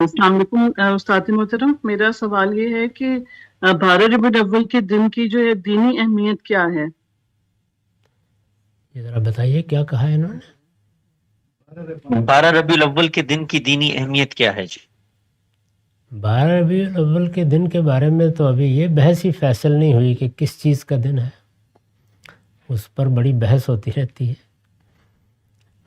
السلام علیکم استاد محترم، میرا سوال یہ ہے کہ 12 ربیع الاول کے دن کی جو ہے دینی اہمیت کیا ہے؟ یہ ذرا بتائیے کیا کہا ہے انہوں نے؟ 12 ربیع الاول کے دن کی دینی اہمیت کیا ہے جی؟ 12 ربیع الاول کے دن کے بارے میں تو ابھی یہ بحث ہی فیصل نہیں ہوئی کہ کس چیز کا دن ہے، اس پر بڑی بحث ہوتی رہتی ہے۔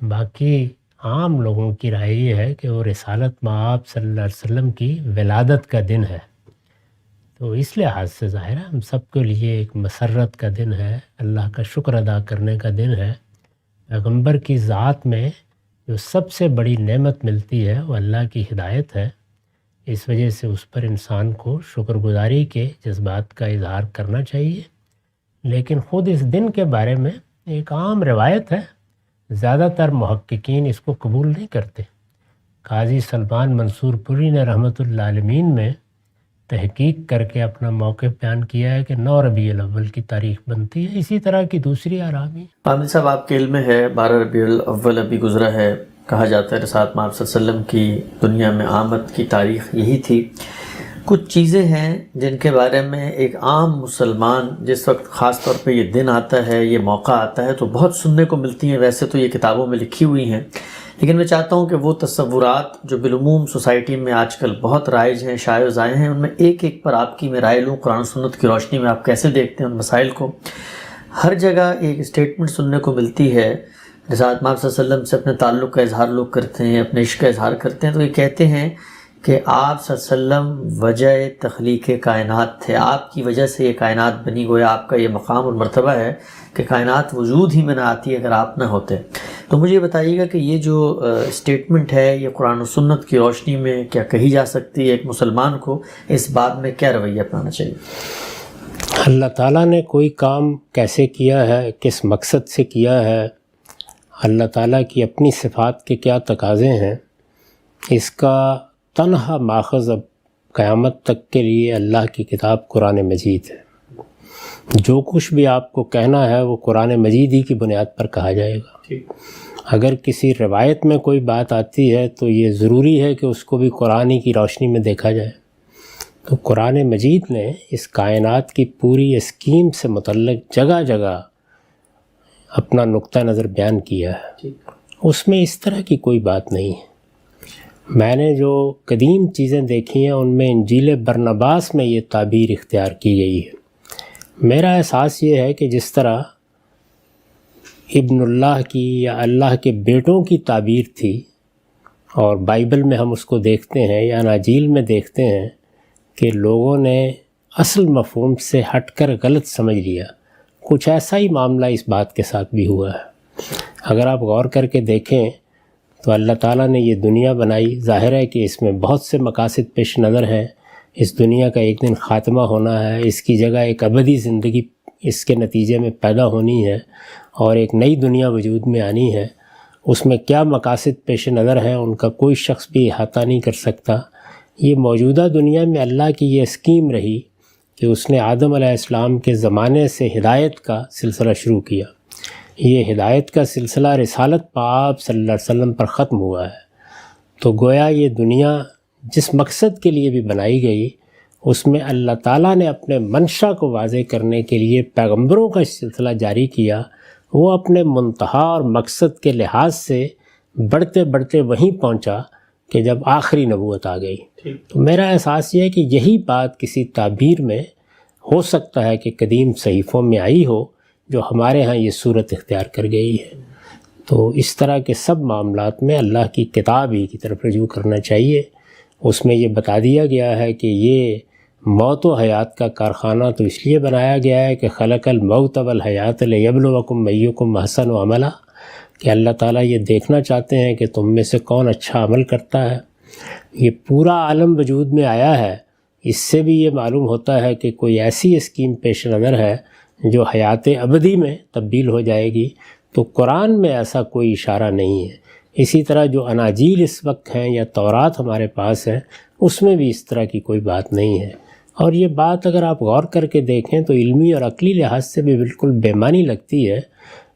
باقی عام لوگوں کی رائے یہ ہے کہ وہ رسالت مآب صلی اللہ علیہ وسلم کی ولادت کا دن ہے، تو اس لحاظ سے ظاہر ہے ہم سب کے لیے ایک مسرت کا دن ہے، اللہ کا شکر ادا کرنے کا دن ہے۔ پیغمبر کی ذات میں جو سب سے بڑی نعمت ملتی ہے وہ اللہ کی ہدایت ہے، اس وجہ سے اس پر انسان کو شکر گزاری کے جذبات کا اظہار کرنا چاہیے۔ لیکن خود اس دن کے بارے میں ایک عام روایت ہے، زیادہ تر محققین اس کو قبول نہیں کرتے۔ قاضی سلمان منصور پوری نے رحمۃ اللہ عالمین میں تحقیق کر کے اپنا موقف بیان کیا ہے کہ 9 ربیع الاول کی تاریخ بنتی ہے، اسی طرح کی دوسری آراء بھی۔ عامر صاحب، آپ کے علم میں ہے 12 ربیع الاول ابھی گزرا ہے، کہا جاتا ہے رسالت مآب صلی اللہ علیہ وسلم کی دنیا میں آمد کی تاریخ یہی تھی۔ کچھ چیزیں ہیں جن کے بارے میں ایک عام مسلمان جس وقت خاص طور پہ یہ دن آتا ہے، یہ موقع آتا ہے، تو بہت سننے کو ملتی ہیں۔ ویسے تو یہ کتابوں میں لکھی ہوئی ہیں، لیکن میں چاہتا ہوں کہ وہ تصورات جو بالعموم سوسائٹی میں آج کل بہت رائج ہیں، شائع و زائع ہیں، ان میں ایک ایک پر آپ کی میں رائے لوں۔ قرآن و سنت کی روشنی میں آپ کیسے دیکھتے ہیں ان مسائل کو؟ ہر جگہ ایک اسٹیٹمنٹ سننے کو ملتی ہے، رسالت مآب صلی اللہ علیہ وسلم سے اپنے تعلق کا اظہار لوگ کرتے ہیں، اپنے عشق کا اظہار کرتے ہیں، تو یہ کہتے ہیں کہ آپ صلی اللہ علیہ وسلم وجہ تخلیق کائنات تھے، آپ کی وجہ سے یہ کائنات بنی، گویا آپ کا یہ مقام اور مرتبہ ہے کہ کائنات وجود ہی میں نہ آتی اگر آپ نہ ہوتے۔ تو مجھے یہ بتائیے گا کہ یہ جو اسٹیٹمنٹ ہے یہ قرآن و سنت کی روشنی میں کیا کہی جا سکتی ہے؟ ایک مسلمان کو اس بات میں کیا رویہ اپنانا چاہیے؟ اللہ تعالیٰ نے کوئی کام کیسے کیا ہے، کس مقصد سے کیا ہے، اللہ تعالیٰ کی اپنی صفات کے کیا تقاضے ہیں، اس کا تنہا ماخذ اب قیامت تک کے لیے اللہ کی کتاب قرآن مجید ہے۔ جو کچھ بھی آپ کو کہنا ہے وہ قرآن مجید ہی کی بنیاد پر کہا جائے گا۔ اگر کسی روایت میں کوئی بات آتی ہے تو یہ ضروری ہے کہ اس کو بھی قرآن ہی کی روشنی میں دیکھا جائے۔ تو قرآن مجید نے اس کائنات کی پوری اسکیم سے متعلق جگہ جگہ اپنا نقطہ نظر بیان کیا ہے، اس میں اس طرح کی کوئی بات نہیں ہے۔ میں نے جو قدیم چیزیں دیکھی ہیں ان میں انجیل برنباس میں یہ تعبیر اختیار کی گئی ہے۔ میرا احساس یہ ہے کہ جس طرح ابن اللہ کی یا اللہ کے بیٹوں کی تعبیر تھی، اور بائبل میں ہم اس کو دیکھتے ہیں یا اناجیل میں دیکھتے ہیں کہ لوگوں نے اصل مفہوم سے ہٹ کر غلط سمجھ لیا، کچھ ایسا ہی معاملہ اس بات کے ساتھ بھی ہوا ہے۔ اگر آپ غور کر کے دیکھیں تو اللہ تعالیٰ نے یہ دنیا بنائی، ظاہر ہے کہ اس میں بہت سے مقاصد پیش نظر ہیں۔ اس دنیا کا ایک دن خاتمہ ہونا ہے، اس کی جگہ ایک ابدی زندگی اس کے نتیجے میں پیدا ہونی ہے اور ایک نئی دنیا وجود میں آنی ہے۔ اس میں کیا مقاصد پیش نظر ہیں ان کا کوئی شخص بھی احاطہ نہیں کر سکتا۔ یہ موجودہ دنیا میں اللہ کی یہ اسکیم رہی کہ اس نے آدم علیہ السلام کے زمانے سے ہدایت کا سلسلہ شروع کیا۔ یہ ہدایت کا سلسلہ رسالت مآب صلی اللہ علیہ وسلم پر ختم ہوا ہے۔ تو گویا یہ دنیا جس مقصد کے لیے بھی بنائی گئی، اس میں اللہ تعالیٰ نے اپنے منشا کو واضح کرنے کے لیے پیغمبروں کا سلسلہ جاری کیا۔ وہ اپنے منتہا اور مقصد کے لحاظ سے بڑھتے بڑھتے وہیں پہنچا کہ جب آخری نبوت آ گئی۔ تو میرا احساس یہ ہے کہ یہی بات کسی تعبیر میں ہو سکتا ہے کہ قدیم صحیفوں میں آئی ہو جو ہمارے ہاں یہ صورت اختیار کر گئی ہے۔ تو اس طرح کے سب معاملات میں اللہ کی کتاب ہی کی طرف رجوع کرنا چاہیے۔ اس میں یہ بتا دیا گیا ہے کہ یہ موت و حیات کا کارخانہ تو اس لیے بنایا گیا ہے کہ خلق الموت والحیات لیبلوکم ایکم احسن عملا، کہ اللہ تعالیٰ یہ دیکھنا چاہتے ہیں کہ تم میں سے کون اچھا عمل کرتا ہے۔ یہ پورا عالم وجود میں آیا ہے، اس سے بھی یہ معلوم ہوتا ہے کہ کوئی ایسی اسکیم پیش نظر ہے جو حیات ابدی میں تبدیل ہو جائے گی۔ تو قرآن میں ایسا کوئی اشارہ نہیں ہے۔ اسی طرح جو اناجیل اس وقت ہیں یا تورات ہمارے پاس ہے، اس میں بھی اس طرح کی کوئی بات نہیں ہے۔ اور یہ بات اگر آپ غور کر کے دیکھیں تو علمی اور عقلی لحاظ سے بھی بالکل بے معنی لگتی ہے۔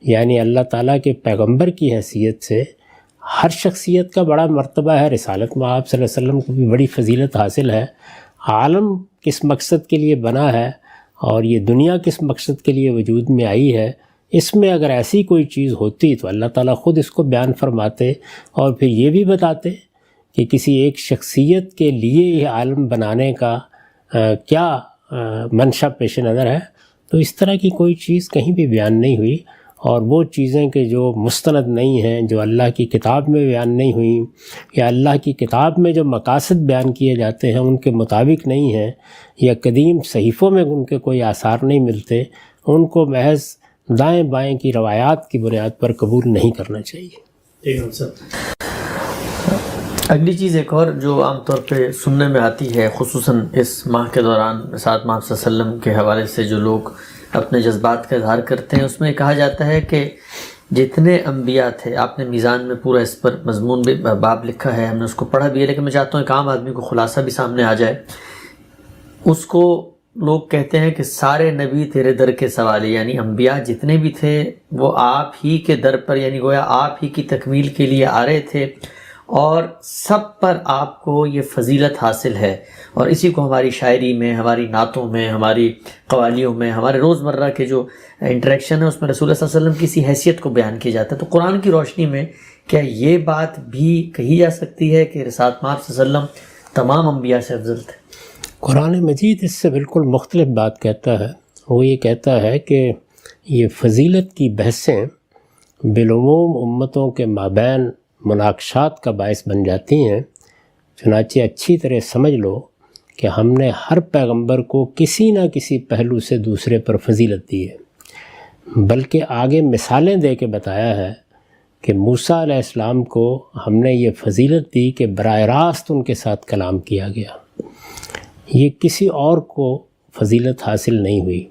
یعنی اللہ تعالیٰ کے پیغمبر کی حیثیت سے ہر شخصیت کا بڑا مرتبہ ہے، رسالت مآب صلی اللہ علیہ وسلم کو بھی بڑی فضیلت حاصل ہے۔ عالم کس مقصد کے لیے بنا ہے اور یہ دنیا کس مقصد کے لیے وجود میں آئی ہے، اس میں اگر ایسی کوئی چیز ہوتی تو اللہ تعالیٰ خود اس کو بیان فرماتے اور پھر یہ بھی بتاتے کہ کسی ایک شخصیت کے لیے یہ عالم بنانے کا کیا منشا پیش نظر ہے۔ تو اس طرح کی کوئی چیز کہیں بھی بیان نہیں ہوئی، اور وہ چیزیں کہ جو مستند نہیں ہیں، جو اللہ کی کتاب میں بیان نہیں ہوئیں، یا اللہ کی کتاب میں جو مقاصد بیان کیے جاتے ہیں ان کے مطابق نہیں ہیں، یا قدیم صحیفوں میں ان کے کوئی آثار نہیں ملتے، ان کو محض دائیں بائیں کی روایات کی بنیاد پر قبول نہیں کرنا چاہیے۔ اگلی چیز ایک اور جو عام طور پہ سننے میں آتی ہے، خصوصاً اس ماہ کے دوران رسالت مآب صلی اللہ علیہ وسلم کے حوالے سے جو لوگ اپنے جذبات کا اظہار کرتے ہیں، اس میں کہا جاتا ہے کہ جتنے انبیاء تھے، آپ نے میزان میں پورا اس پر مضمون بھی باب لکھا ہے، ہم نے اس کو پڑھا بھی ہے، لیکن میں چاہتا ہوں ایک عام آدمی کو خلاصہ بھی سامنے آ جائے۔ اس کو لوگ کہتے ہیں کہ سارے نبی تیرے در کے سوالی، یعنی انبیاء جتنے بھی تھے وہ آپ ہی کے در پر، یعنی گویا آپ ہی کی تکمیل کے لیے آ رہے تھے، اور سب پر آپ کو یہ فضیلت حاصل ہے، اور اسی کو ہماری شاعری میں، ہماری نعتوں میں، ہماری قوالیوں میں، ہمارے روزمرہ کے جو انٹریکشن ہے اس میں رسول اللہ صلی اللہ علیہ وسلم کی اسی حیثیت کو بیان کیا جاتا ہے۔ تو قرآن کی روشنی میں کیا یہ بات بھی کہی جا سکتی ہے کہ رسالت مآب صلی اللہ علیہ وسلم تمام انبیاء سے افضل تھے؟ قرآن مجید اس سے بالکل مختلف بات کہتا ہے۔ وہ یہ کہتا ہے کہ یہ فضیلت کی بحثیں بالعموم امتوں کے مابین مناقشات کا باعث بن جاتی ہیں، چنانچہ اچھی طرح سمجھ لو کہ ہم نے ہر پیغمبر کو کسی نہ کسی پہلو سے دوسرے پر فضیلت دی ہے، بلکہ آگے مثالیں دے کے بتایا ہے کہ موسیٰ علیہ السلام کو ہم نے یہ فضیلت دی کہ براہ راست ان کے ساتھ کلام کیا گیا، یہ کسی اور کو فضیلت حاصل نہیں ہوئی۔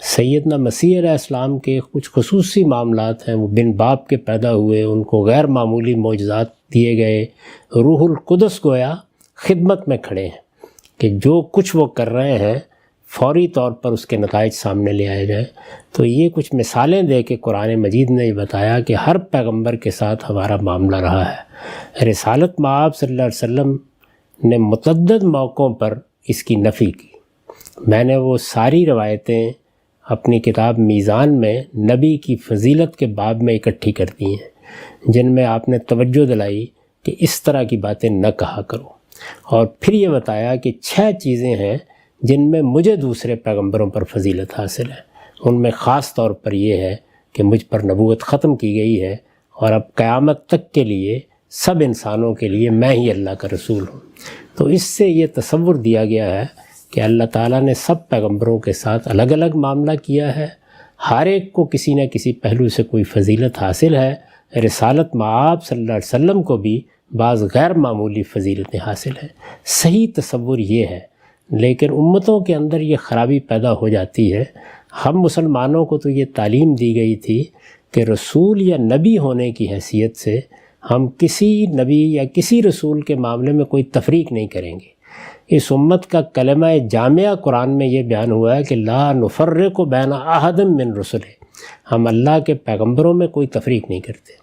سیدنا مسیح علیہ السلام کے کچھ خصوصی معاملات ہیں، وہ بن باپ کے پیدا ہوئے، ان کو غیر معمولی معجزات دیے گئے، روح القدس گویا خدمت میں کھڑے ہیں کہ جو کچھ وہ کر رہے ہیں فوری طور پر اس کے نتائج سامنے لے آئے جائیں۔ تو یہ کچھ مثالیں دے کے قرآن مجید نے یہ بتایا کہ ہر پیغمبر کے ساتھ ہمارا معاملہ رہا ہے۔ رسالت مآب صلی اللہ علیہ وسلم نے متعدد موقعوں پر اس کی نفی کی۔ میں نے وہ ساری روایتیں اپنی کتاب میزان میں نبی کی فضیلت کے باب میں اکٹھی کر دی ہیں، جن میں آپ نے توجہ دلائی کہ اس طرح کی باتیں نہ کہا کرو، اور پھر یہ بتایا کہ 6 چیزیں ہیں جن میں مجھے دوسرے پیغمبروں پر فضیلت حاصل ہے۔ ان میں خاص طور پر یہ ہے کہ مجھ پر نبوت ختم کی گئی ہے، اور اب قیامت تک کے لیے سب انسانوں کے لیے میں ہی اللہ کا رسول ہوں۔ تو اس سے یہ تصور دیا گیا ہے کہ اللہ تعالیٰ نے سب پیغمبروں کے ساتھ الگ الگ معاملہ کیا ہے، ہر ایک کو کسی نہ کسی پہلو سے کوئی فضیلت حاصل ہے۔ رسالت مآب صلی اللہ علیہ وسلم کو بھی بعض غیر معمولی فضیلتیں حاصل ہیں۔ صحیح تصور یہ ہے، لیکن امتوں کے اندر یہ خرابی پیدا ہو جاتی ہے۔ ہم مسلمانوں کو تو یہ تعلیم دی گئی تھی کہ رسول یا نبی ہونے کی حیثیت سے ہم کسی نبی یا کسی رسول کے معاملے میں کوئی تفریق نہیں کریں گے۔ اس امت کا کلمہ جامعہ قرآن میں یہ بیان ہوا ہے کہ لا نفرق بین احد من رسلہ، ہم اللہ کے پیغمبروں میں کوئی تفریق نہیں کرتے،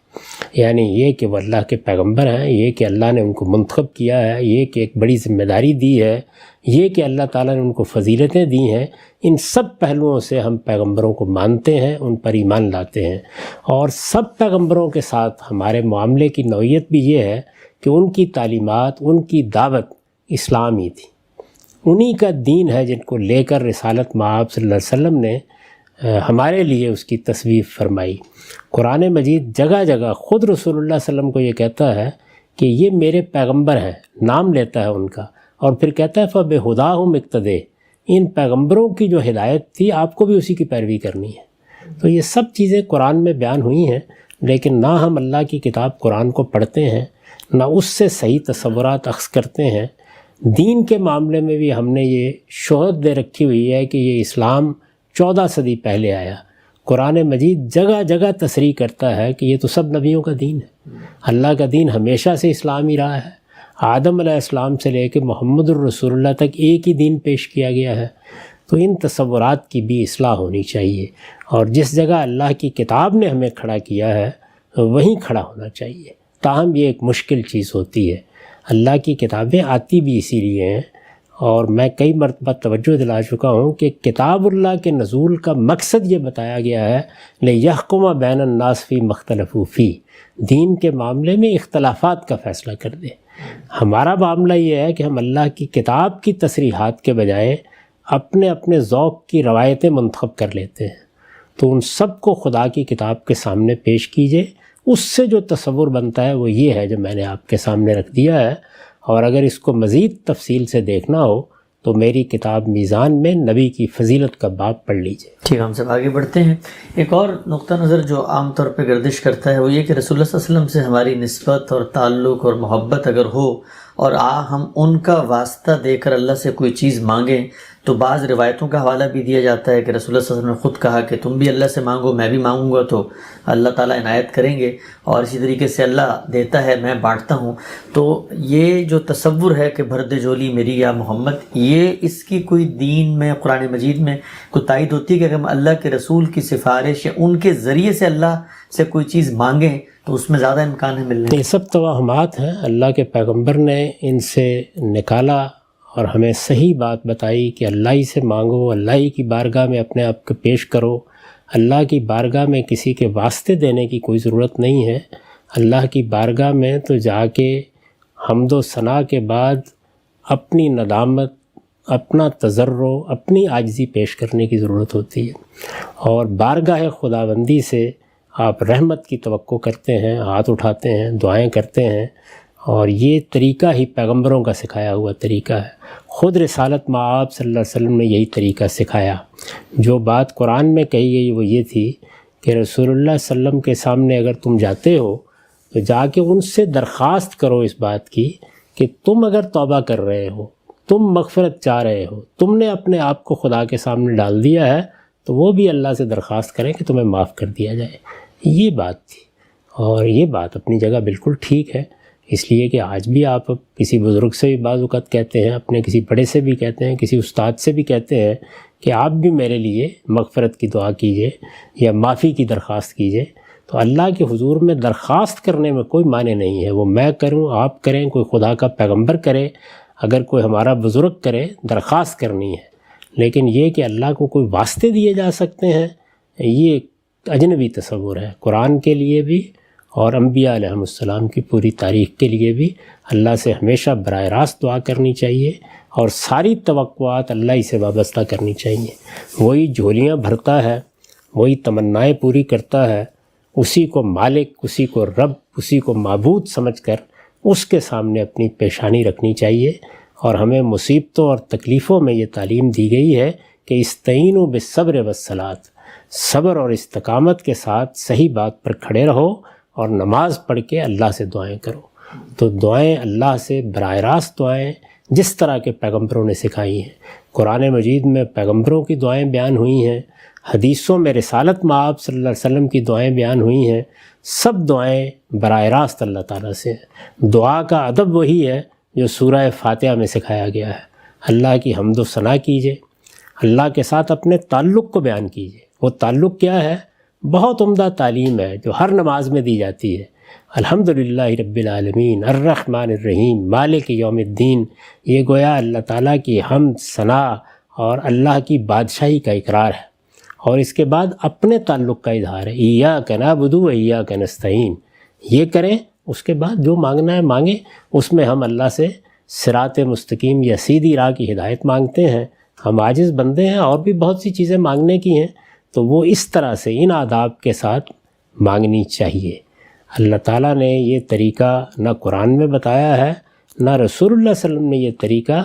یعنی یہ کہ وہ اللہ کے پیغمبر ہیں، یہ کہ اللہ نے ان کو منتخب کیا ہے، یہ کہ ایک بڑی ذمہ داری دی ہے، یہ کہ اللہ تعالیٰ نے ان کو فضیلتیں دی ہیں، ان سب پہلوؤں سے ہم پیغمبروں کو مانتے ہیں، ان پر ایمان لاتے ہیں۔ اور سب پیغمبروں کے ساتھ ہمارے معاملے کی نوعیت بھی یہ ہے کہ ان کی تعلیمات، ان کی دعوت اسلام ہی تھی، انہی کا دین ہے جن کو لے کر رسالت مآب صلی اللہ علیہ وسلم نے ہمارے لیے اس کی تصویف فرمائی۔ قرآن مجید جگہ جگہ خود رسول اللہ صلی اللہ علیہ وسلم کو یہ کہتا ہے کہ یہ میرے پیغمبر ہیں، نام لیتا ہے ان کا، اور پھر کہتا ہے فَبِہُدَاهُمْ اقْتَدِیٰ، ان پیغمبروں کی جو ہدایت تھی آپ کو بھی اسی کی پیروی کرنی ہے۔ تو یہ سب چیزیں قرآن میں بیان ہوئی ہیں، لیکن نہ ہم اللہ کی کتاب قرآن کو پڑھتے ہیں، نہ اس سے صحیح تصورات اخذ کرتے ہیں۔ دین کے معاملے میں بھی ہم نے یہ شہرت دے رکھی ہوئی ہے کہ یہ اسلام 14 صدی پہلے آیا۔ قرآن مجید جگہ جگہ تصریح کرتا ہے کہ یہ تو سب نبیوں کا دین ہے، اللہ کا دین ہمیشہ سے اسلام ہی رہا ہے، آدم علیہ السلام سے لے کے محمد الرسول اللہ تک ایک ہی دین پیش کیا گیا ہے۔ تو ان تصورات کی بھی اصلاح ہونی چاہیے، اور جس جگہ اللہ کی کتاب نے ہمیں کھڑا کیا ہے وہیں کھڑا ہونا چاہیے۔ تاہم یہ ایک مشکل چیز ہوتی ہے۔ اللہ کی کتابیں آتی بھی اسی لیے ہیں، اور میں کئی مرتبہ توجہ دلا چکا ہوں کہ کتاب اللہ کے نزول کا مقصد یہ بتایا گیا ہے لِیَحْکُمَ بَیْنَ النَّاسِ فِی مَا اخْتَلَفُوا فِیہ، دین کے معاملے میں اختلافات کا فیصلہ کر دے۔ ہمارا معاملہ یہ ہے کہ ہم اللہ کی کتاب کی تصریحات کے بجائے اپنے اپنے ذوق کی روایتیں منتخب کر لیتے ہیں، تو ان سب کو خدا کی کتاب کے سامنے پیش کیجئے۔ اس سے جو تصور بنتا ہے وہ یہ ہے جو میں نے آپ کے سامنے رکھ دیا ہے، اور اگر اس کو مزید تفصیل سے دیکھنا ہو تو میری کتاب میزان میں نبی کی فضیلت کا باب پڑھ لیجئے۔ ٹھیک، ہم سب آگے بڑھتے ہیں۔ ایک اور نقطہ نظر جو عام طور پہ گردش کرتا ہے وہ یہ کہ رسول اللہ صلی اللہ علیہ وسلم سے ہماری نسبت اور تعلق اور محبت اگر ہو اور ہم ان کا واسطہ دے کر اللہ سے کوئی چیز مانگیں، تو بعض روایتوں کا حوالہ بھی دیا جاتا ہے کہ رسول اللہ صلی اللہ علیہ وسلم نے خود کہا کہ تم بھی اللہ سے مانگو، میں بھی مانگوں گا تو اللہ تعالیٰ عنایت کریں گے، اور اسی طریقے سے اللہ دیتا ہے میں بانٹتا ہوں۔ تو یہ جو تصور ہے کہ بھر دے جھولی میری یا محمد، یہ اس کی کوئی دین میں قرآن مجید میں کوئی تائید ہوتی ہے کہ اگر ہم اللہ کے رسول کی سفارش یا ان کے ذریعے سے اللہ سے کوئی چیز مانگیں تو اس میں زیادہ امکان ہے ملنے؟ یہ سب توہمات ہیں، اللہ کے پیغمبر نے ان سے نکالا اور ہمیں صحیح بات بتائی کہ اللہ ہی سے مانگو، اللہ ہی کی بارگاہ میں اپنے آپ کو پیش کرو۔ اللہ کی بارگاہ میں کسی کے واسطے دینے کی کوئی ضرورت نہیں ہے۔ اللہ کی بارگاہ میں تو جا کے حمد و ثنا کے بعد اپنی ندامت، اپنا تضرع، اپنی عاجزی پیش کرنے کی ضرورت ہوتی ہے، اور بارگاہ خداوندی سے آپ رحمت کی توقع کرتے ہیں، ہاتھ اٹھاتے ہیں، دعائیں کرتے ہیں، اور یہ طریقہ ہی پیغمبروں کا سکھایا ہوا طریقہ ہے۔ خود رسالت مآب صلی اللہ علیہ وسلم نے یہی طریقہ سکھایا۔ جو بات قرآن میں کہی گئی وہ یہ تھی کہ رسول اللہ صلی اللہ علیہ وسلم کے سامنے اگر تم جاتے ہو تو جا کے ان سے درخواست کرو اس بات کی کہ تم اگر توبہ کر رہے ہو، تم مغفرت چاہ رہے ہو، تم نے اپنے آپ کو خدا کے سامنے ڈال دیا ہے، تو وہ بھی اللہ سے درخواست کریں کہ تمہیں معاف کر دیا جائے۔ یہ بات تھی، اور یہ بات اپنی جگہ بالکل ٹھیک ہے، اس لیے کہ آج بھی آپ کسی بزرگ سے بھی بعض اوقات کہتے ہیں، اپنے کسی بڑے سے بھی کہتے ہیں، کسی استاد سے بھی کہتے ہیں کہ آپ بھی میرے لیے مغفرت کی دعا کیجئے یا معافی کی درخواست کیجئے۔ تو اللہ کے حضور میں درخواست کرنے میں کوئی معنی نہیں ہے، وہ میں کروں، آپ کریں، کوئی خدا کا پیغمبر کرے، اگر کوئی ہمارا بزرگ کرے، درخواست کرنی ہے۔ لیکن یہ کہ اللہ کو کوئی واسطے دیے جا سکتے ہیں، یہ اجنبی تصور ہے۔ قرآن کے لیے بھی اور انبیاء علیہ السلام کی پوری تاریخ کے لیے بھی اللہ سے ہمیشہ براہ راست دعا کرنی چاہیے، اور ساری توقعات اللہ ہی سے وابستہ کرنی چاہیے۔ وہی جھولیاں بھرتا ہے، وہی تمنائیں پوری کرتا ہے، اسی کو مالک، اسی کو رب، اسی کو معبود سمجھ کر اس کے سامنے اپنی پیشانی رکھنی چاہیے۔ اور ہمیں مصیبتوں اور تکلیفوں میں یہ تعلیم دی گئی ہے کہ استعینوا بالصبر والصلاۃ، صبر اور استقامت کے ساتھ صحیح بات پر کھڑے رہو، اور نماز پڑھ کے اللہ سے دعائیں کرو۔ تو دعائیں اللہ سے براہ راست دعائیں جس طرح کے پیغمبروں نے سکھائی ہیں۔ قرآن مجید میں پیغمبروں کی دعائیں بیان ہوئی ہیں، حدیثوں میں رسالت مآب صلی اللہ علیہ وسلم کی دعائیں بیان ہوئی ہیں، سب دعائیں براہ راست اللہ تعالیٰ سے ہیں۔ دعا کا ادب وہی ہے جو سورہ فاتحہ میں سکھایا گیا ہے۔ اللہ کی حمد و ثنا کیجئے، اللہ کے ساتھ اپنے تعلق کو بیان کیجئے۔ وہ تعلق کیا ہے؟ بہت عمدہ تعلیم ہے جو ہر نماز میں دی جاتی ہے۔ الحمدللہ رب العالمین الرحمن الرحیم مالک یوم الدین، یہ گویا اللہ تعالیٰ کی حمد، ثنا اور اللہ کی بادشاہی کا اقرار ہے، اور اس کے بعد اپنے تعلق کا اظہار ہے۔ ایاک نعبد و ایاک نستعین، یہ کریں، اس کے بعد جو مانگنا ہے مانگیں۔ اس میں ہم اللہ سے صراط مستقیم یا سیدھی راہ کی ہدایت مانگتے ہیں۔ ہم عاجز بندے ہیں، اور بھی بہت سی چیزیں مانگنے کی ہیں، تو وہ اس طرح سے ان آداب کے ساتھ مانگنی چاہیے۔ اللہ تعالیٰ نے یہ طریقہ نہ قرآن میں بتایا ہے، نہ رسول اللہ صلی اللہ علیہ وسلم نے یہ طریقہ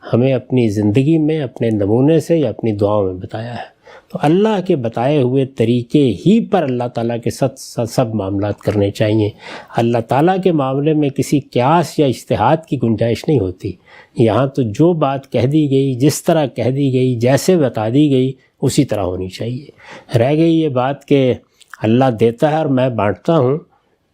ہمیں اپنی زندگی میں اپنے نمونے سے یا اپنی دعاؤں میں بتایا ہے۔ تو اللہ کے بتائے ہوئے طریقے ہی پر اللہ تعالیٰ کے سب معاملات کرنے چاہیے۔ اللہ تعالیٰ کے معاملے میں کسی قیاس یا اجتہاد کی گنجائش نہیں ہوتی۔ یہاں تو جو بات کہہ دی گئی، جس طرح کہہ دی گئی، جیسے بتا دی گئی، اسی طرح ہونی چاہیے۔ رہ گئی یہ بات کہ اللہ دیتا ہے اور میں بانٹتا ہوں،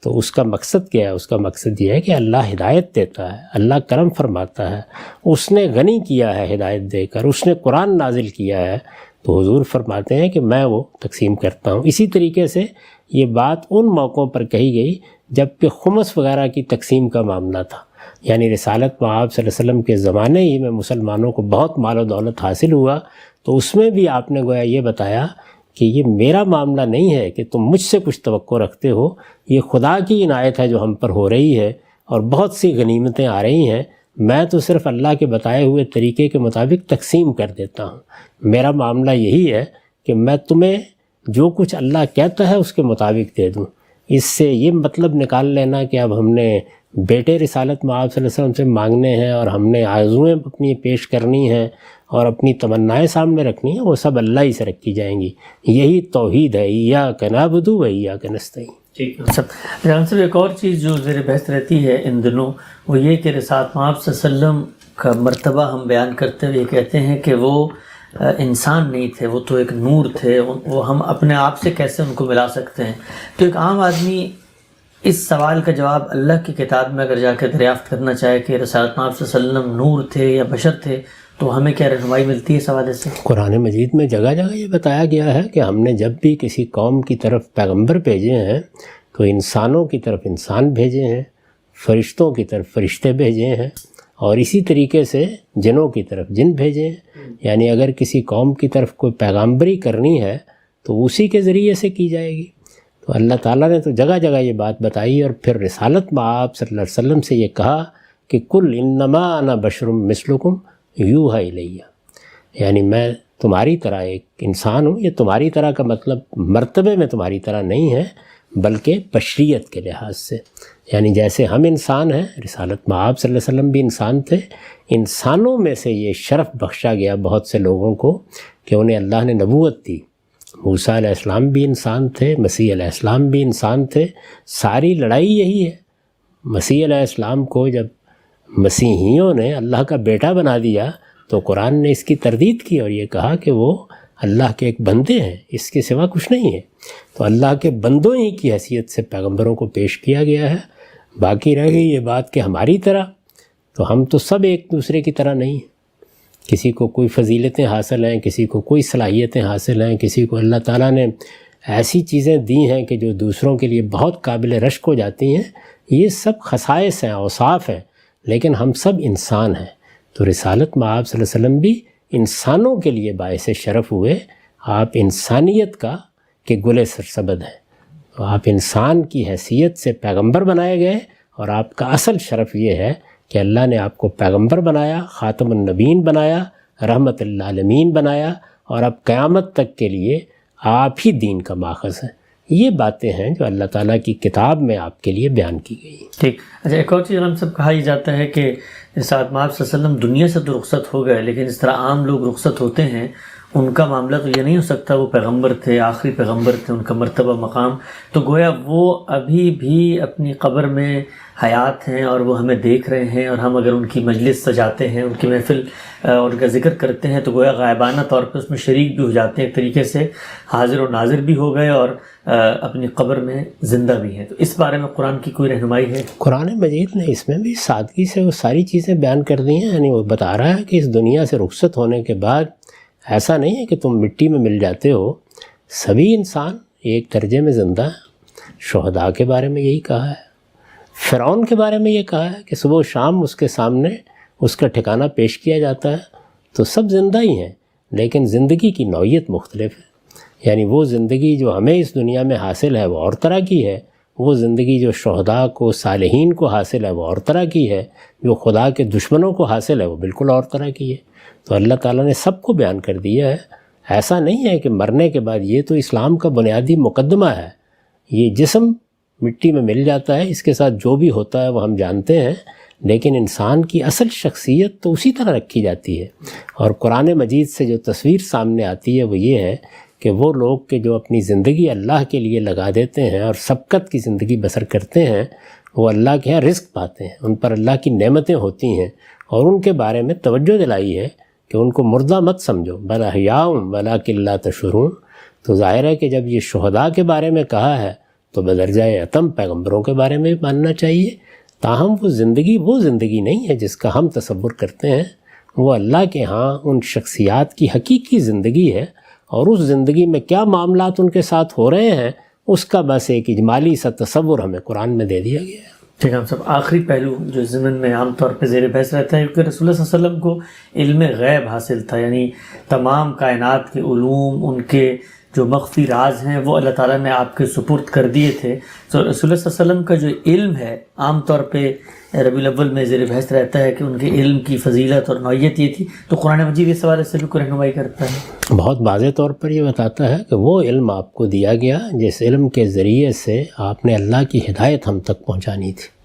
تو اس کا مقصد کیا ہے؟ اس کا مقصد یہ ہے کہ اللہ ہدایت دیتا ہے، اللہ کرم فرماتا ہے، اس نے غنی کیا ہے ہدایت دے کر، اس نے قرآن نازل کیا ہے، تو حضور فرماتے ہیں کہ میں وہ تقسیم کرتا ہوں۔ اسی طریقے سے یہ بات ان موقعوں پر کہی گئی جبکہ خمس وغیرہ کی تقسیم کا معاملہ تھا. یعنی رسالت مآب صلی اللہ علیہ وسلم کے زمانے ہی میں مسلمانوں کو بہت مال و دولت حاصل ہوا، تو اس میں بھی آپ نے گویا یہ بتایا کہ یہ میرا معاملہ نہیں ہے کہ تم مجھ سے کچھ توقع رکھتے ہو، یہ خدا کی عنایت ہے جو ہم پر ہو رہی ہے، اور بہت سی غنیمتیں آ رہی ہیں، میں تو صرف اللہ کے بتائے ہوئے طریقے کے مطابق تقسیم کر دیتا ہوں. میرا معاملہ یہی ہے کہ میں تمہیں جو کچھ اللہ کہتا ہے اس کے مطابق دے دوں. اس سے یہ مطلب نکال لینا کہ اب ہم نے بیٹے رسالت مآب صلی اللہ علیہ وسلم سے مانگنے ہیں اور ہم نے آرزوئیں اپنی پیش کرنی ہیں اور اپنی تمنائیں سامنے رکھنی ہیں، وہ سب اللہ ہی سے رکھی جائیں گی. یہی توحید ہے، ایاک نعبد و ایاک نستعین. ٹھیک ہے جان صاحب، ایک اور چیز جو زیر بحث رہتی ہے ان دنوں وہ یہ کہ رسالت مآب صلی اللہ علیہ وسلم کا مرتبہ ہم بیان کرتے ہوئے کہتے ہیں کہ وہ انسان نہیں تھے، وہ تو ایک نور تھے، وہ ہم اپنے آپ سے کیسے ان کو ملا سکتے ہیں؟ تو ایک عام آدمی اس سوال کا جواب اللہ کی کتاب میں اگر جا کے دریافت کرنا چاہے کہ رسالت مآب صلی اللہ علیہ وسلم نور تھے یا بشر تھے، تو ہمیں کیا رہنمائی ملتی ہے اس حوالے سے؟ قرآن مجید میں جگہ جگہ یہ بتایا گیا ہے کہ ہم نے جب بھی کسی قوم کی طرف پیغمبر بھیجے ہیں تو انسانوں کی طرف انسان بھیجے ہیں، فرشتوں کی طرف فرشتے بھیجے ہیں، اور اسی طریقے سے جنوں کی طرف جن بھیجے ہیں. یعنی اگر کسی قوم کی طرف کوئی پیغامبری کرنی ہے تو اسی کے ذریعے سے کی جائے گی. تو اللہ تعالیٰ نے تو جگہ جگہ یہ بات بتائی، اور پھر رسالت مآب صلی اللہ علیہ وسلم سے یہ کہا کہ کل انما انا بشر مثلکم یوحی الیہ، یعنی میں تمہاری طرح ایک انسان ہوں. یہ تمہاری طرح کا مطلب مرتبے میں تمہاری طرح نہیں ہے، بلکہ بشریت کے لحاظ سے. یعنی جیسے ہم انسان ہیں، رسالت مآب صلی اللہ علیہ وسلم بھی انسان تھے. انسانوں میں سے یہ شرف بخشا گیا بہت سے لوگوں کو کہ انہیں اللہ نے نبوت دی. موسیٰ علیہ السلام بھی انسان تھے، مسیح علیہ السلام بھی انسان تھے. ساری لڑائی یہی ہے. مسیح علیہ السلام کو جب مسیحیوں نے اللہ کا بیٹا بنا دیا تو قرآن نے اس کی تردید کی اور یہ کہا کہ وہ اللہ کے ایک بندے ہیں، اس کے سوا کچھ نہیں ہے. تو اللہ کے بندوں ہی کی حیثیت سے پیغمبروں کو پیش کیا گیا ہے. باقی رہ گئی یہ بات کہ ہماری طرح، تو ہم تو سب ایک دوسرے کی طرح نہیں ہیں. کسی کو کوئی فضیلتیں حاصل ہیں، کسی کو کوئی صلاحیتیں حاصل ہیں، کسی کو اللہ تعالیٰ نے ایسی چیزیں دی ہیں کہ جو دوسروں کے لیے بہت قابل رشک ہو جاتی ہیں. یہ سب خصائص ہیں، اوصاف ہیں، لیکن ہم سب انسان ہیں. تو رسالت مآب صلی اللہ علیہ وسلم بھی انسانوں کے لیے باعث شرف ہوئے. آپ انسانیت کا کہ گل سرسبد ہیں. تو آپ انسان کی حیثیت سے پیغمبر بنائے گئے، اور آپ کا اصل شرف یہ ہے کہ اللہ نے آپ کو پیغمبر بنایا، خاتم النبیین بنایا، رحمت للعالمین بنایا، اور اب قیامت تک کے لیے آپ ہی دین کا ماخذ ہیں. یہ باتیں ہیں جو اللہ تعالیٰ کی کتاب میں آپ کے لیے بیان کی گئی. ٹھیک. اچھا، ایک اور چیز ہم سب کہا یہ جاتا ہے کہ رسالت مآب صلی اللہ علیہ وسلم دنیا سے تو رخصت ہو گئے، لیکن اس طرح عام لوگ رخصت ہوتے ہیں، ان کا معاملہ تو یہ نہیں ہو سکتا وہ پیغمبر تھے، آخری پیغمبر تھے، ان کا مرتبہ مقام تو گویا وہ ابھی بھی اپنی قبر میں حیات ہیں اور وہ ہمیں دیکھ رہے ہیں، اور ہم اگر ان کی مجلس سجاتے ہیں، ان کی محفل اور ان کا ذکر کرتے ہیں تو گویا غائبانہ طور پہ اس میں شریک بھی ہو جاتے ہیں، ایک طریقے سے حاضر و ناظر بھی ہو گئے اور اپنی قبر میں زندہ بھی ہیں. تو اس بارے میں قرآن کی کوئی رہنمائی ہے؟ قرآن مجید نے اس میں بھی سادگی سے وہ ساری چیزیں بیان کر دی ہیں. یعنی وہ بتا رہا ہے کہ اس دنیا سے رخصت ہونے کے بعد ایسا نہیں ہے کہ تم مٹی میں مل جاتے ہو. سبھی انسان ایک درجے میں زندہ ہیں. شہداء کے بارے میں یہی کہا ہے. فرعون کے بارے میں یہ کہا ہے کہ صبح و شام اس کے سامنے اس کا ٹھکانہ پیش کیا جاتا ہے. تو سب زندہ ہی ہیں، لیکن زندگی کی نوعیت مختلف ہے. یعنی وہ زندگی جو ہمیں اس دنیا میں حاصل ہے وہ اور طرح کی ہے، وہ زندگی جو شہداء کو، صالحین کو حاصل ہے وہ اور طرح کی ہے، جو خدا کے دشمنوں کو حاصل ہے وہ بالکل اور طرح کی ہے. تو اللہ تعالیٰ نے سب کو بیان کر دیا ہے. ایسا نہیں ہے کہ مرنے کے بعد، یہ تو اسلام کا بنیادی مقدمہ ہے. یہ جسم مٹی میں مل جاتا ہے، اس کے ساتھ جو بھی ہوتا ہے وہ ہم جانتے ہیں، لیکن انسان کی اصل شخصیت تو اسی طرح رکھی جاتی ہے. اور قرآن مجید سے جو تصویر سامنے آتی ہے وہ یہ ہے کہ وہ لوگ کہ جو اپنی زندگی اللہ کے لیے لگا دیتے ہیں اور سبقت کی زندگی بسر کرتے ہیں، وہ اللہ کے ہاں رزق پاتے ہیں، ان پر اللہ کی نعمتیں ہوتی ہیں. اور ان کے بارے میں توجہ دلائی ہے کہ ان کو مردہ مت سمجھو، بل احیاء ولکن لا تشعرون. تو ظاہر ہے کہ جب یہ شہداء کے بارے میں کہا ہے تو بدرجہ اتم پیغمبروں کے بارے میں بھی ماننا چاہیے. تاہم وہ زندگی نہیں ہے جس کا ہم تصور کرتے ہیں. وہ اللہ کے ہاں ان شخصیات کی حقیقی زندگی ہے، اور اس زندگی میں کیا معاملات ان کے ساتھ ہو رہے ہیں اس کا بس ایک اجمالی سا تصور ہمیں قرآن میں دے دیا گیا ہے۔ ٹھیک ہے، ہم سب آخری پہلو جو ضمن میں عام طور پہ زیر بحث رہتا ہے کہ رسول اللہ صلی اللہ علیہ وسلم کو علم غیب حاصل تھا، یعنی تمام کائنات کے علوم، ان کے جو مخفی راز ہیں وہ اللہ تعالیٰ نے آپ کے سپرد کر دیے تھے۔ تو رسول اللہ صلی اللہ علیہ وسلم کا جو علم ہے عام طور پہ ربیع الاول میں زیر بحث رہتا ہے کہ ان کے علم کی فضیلت اور نوعیت یہ تھی، تو قرآن مجید اس حوالے سے بھی کوئی رہنمائی کرتا ہے؟ بہت واضح طور پر یہ بتاتا ہے کہ وہ علم آپ کو دیا گیا جس علم کے ذریعے سے آپ نے اللہ کی ہدایت ہم تک پہنچانی تھی۔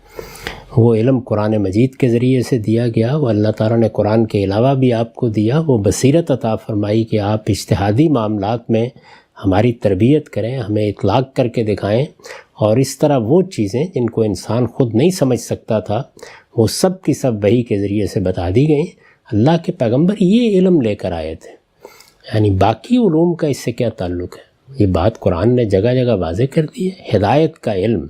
وہ علم قرآن مجید کے ذریعے سے دیا گیا، وہ اللہ تعالیٰ نے قرآن کے علاوہ بھی آپ کو دیا، وہ بصیرت عطا فرمائی کہ آپ اجتہادی معاملات میں ہماری تربیت کریں، ہمیں اطلاق کر کے دکھائیں، اور اس طرح وہ چیزیں جن کو انسان خود نہیں سمجھ سکتا تھا وہ سب کی سب وحی کے ذریعے سے بتا دی گئیں۔ اللہ کے پیغمبر یہ علم لے کر آئے تھے، یعنی باقی علوم کا اس سے کیا تعلق ہے؟ یہ بات قرآن نے جگہ جگہ واضح کر دی ہے۔ ہدایت کا علم،